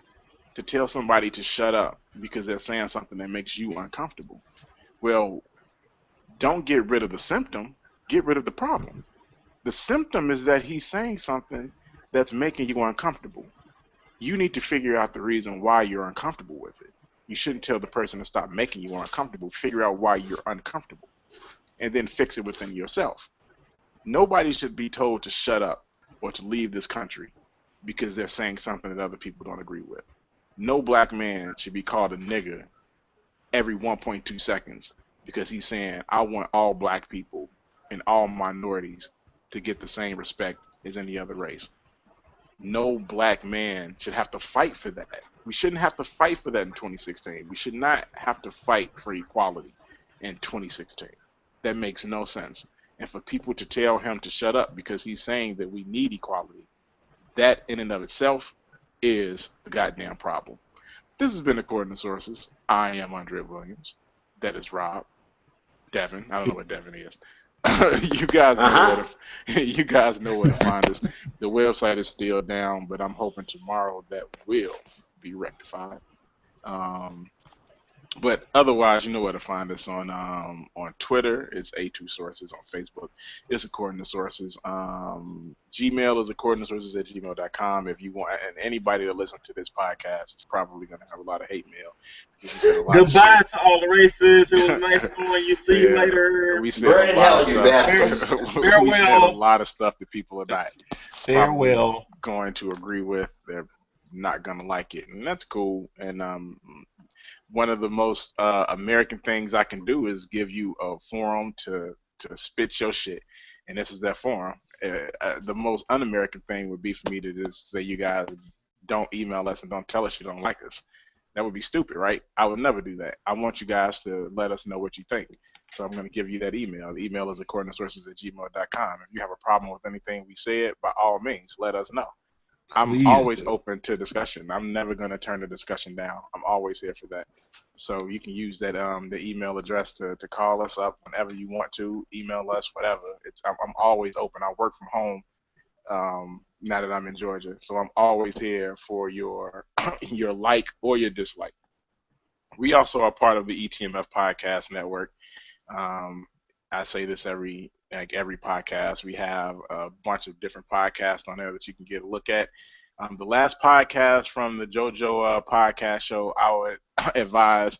to tell somebody to shut up because they're saying something that makes you uncomfortable. Well, Don't get rid of the symptom, get rid of the problem. The symptom is that he's saying something that's making you uncomfortable. You need to figure out the reason why you're uncomfortable with it. You shouldn't tell the person to stop making you uncomfortable. Figure out why you're uncomfortable and then fix it within yourself. Nobody should be told to shut up or to leave this country because they're saying something that other people don't agree with. No black man should be called a nigger every 1.2 seconds because he's saying, I want all black people and all minorities to get the same respect as any other race. No black man should have to fight for that. We shouldn't have to fight for that in 2016. We should not have to fight for equality in 2016. That makes no sense. And for people to tell him to shut up because he's saying that we need equality, that in and of itself is the goddamn problem. This has been According to Sources. I am Andre Williams. That is Rob. Devin. I don't know what Devin is. You guys know where to, you guys know where to find us. The website is still down, but I'm hoping tomorrow that will be rectified. But otherwise, you know where to find us on Twitter. It's A2 Sources. On Facebook, it's According to Sources. Gmail is according to sources at gmail.com. If you want, and anybody that listens to this podcast is probably going to have a lot of hate mail because we said a lot Goodbye of shit. to all the racists. It was nice knowing you. See you later. We said a lot of stuff. Farewell. We said a lot of stuff that people are not Farewell. going to agree with. They're not going to like it, and that's cool. And one of the most American things I can do is give you a forum to spit your shit, and this is that forum. The most un-American thing would be for me to just say, you guys don't email us and don't tell us you don't like us. That would be stupid, right? I would never do that. I want you guys to let us know what you think. So I'm going to give you that email. The email is accordingtosources@gmail.com. If you have a problem with anything we said, by all means, let us know. I'm always open to discussion. I'm never going to turn the discussion down. I'm always here for that. So you can use that the email address to call us up whenever you want to, email us, whatever. I'm always open. I work from home now that I'm in Georgia, so I'm always here for your your like or your dislike. We also are part of the ETMF Podcast Network. I say this every podcast. We have a bunch of different podcasts on there that you can get a look at. The last podcast from the JoJo podcast show, I would advise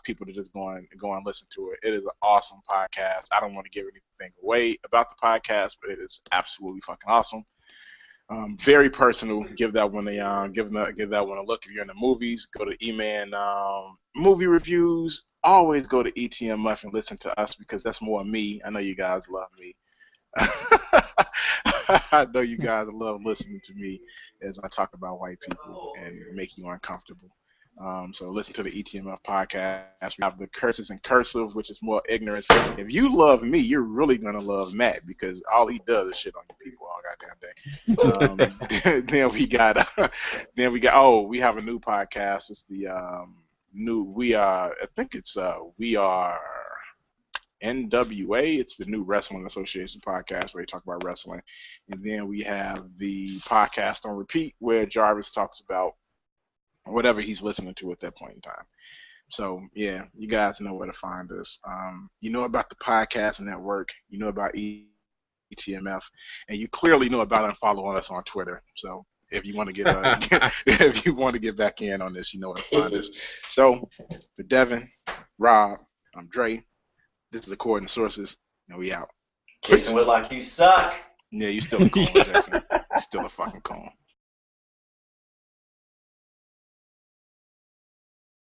people to just go and listen to it. It is an awesome podcast. I don't want to give anything away about the podcast, but it is absolutely fucking awesome. Very personal. Give that one a give that one a look. If you're in the movies, go to E-Man movie reviews. Always go to ETMF and listen to us because that's more me. I know you guys love me. I know you guys love listening to me as I talk about white people and make you uncomfortable. So listen to the ETMF podcast. We have the Curses in Cursive, which is more ignorance. If you love me, you're really gonna love Matt because all he does is shit on you people all goddamn day. Then we got we have a new podcast. It's the we are NWA. It's the New Wrestling Association podcast where they talk about wrestling. And then we have the podcast on repeat where Jarvis talks about whatever he's listening to at that point in time. So, yeah, you guys know where to find us. You know about the podcast network. You know about ETMF. And you clearly know about unfollowing us on Twitter. So, if you want to if you want to get back in on this, you know where to find us. So, for Devin, Rob, I'm Dre. This is According to Sources, and we out. Jason Whitlock, you suck. Yeah, you still a coon, Jason. You still a fucking coon.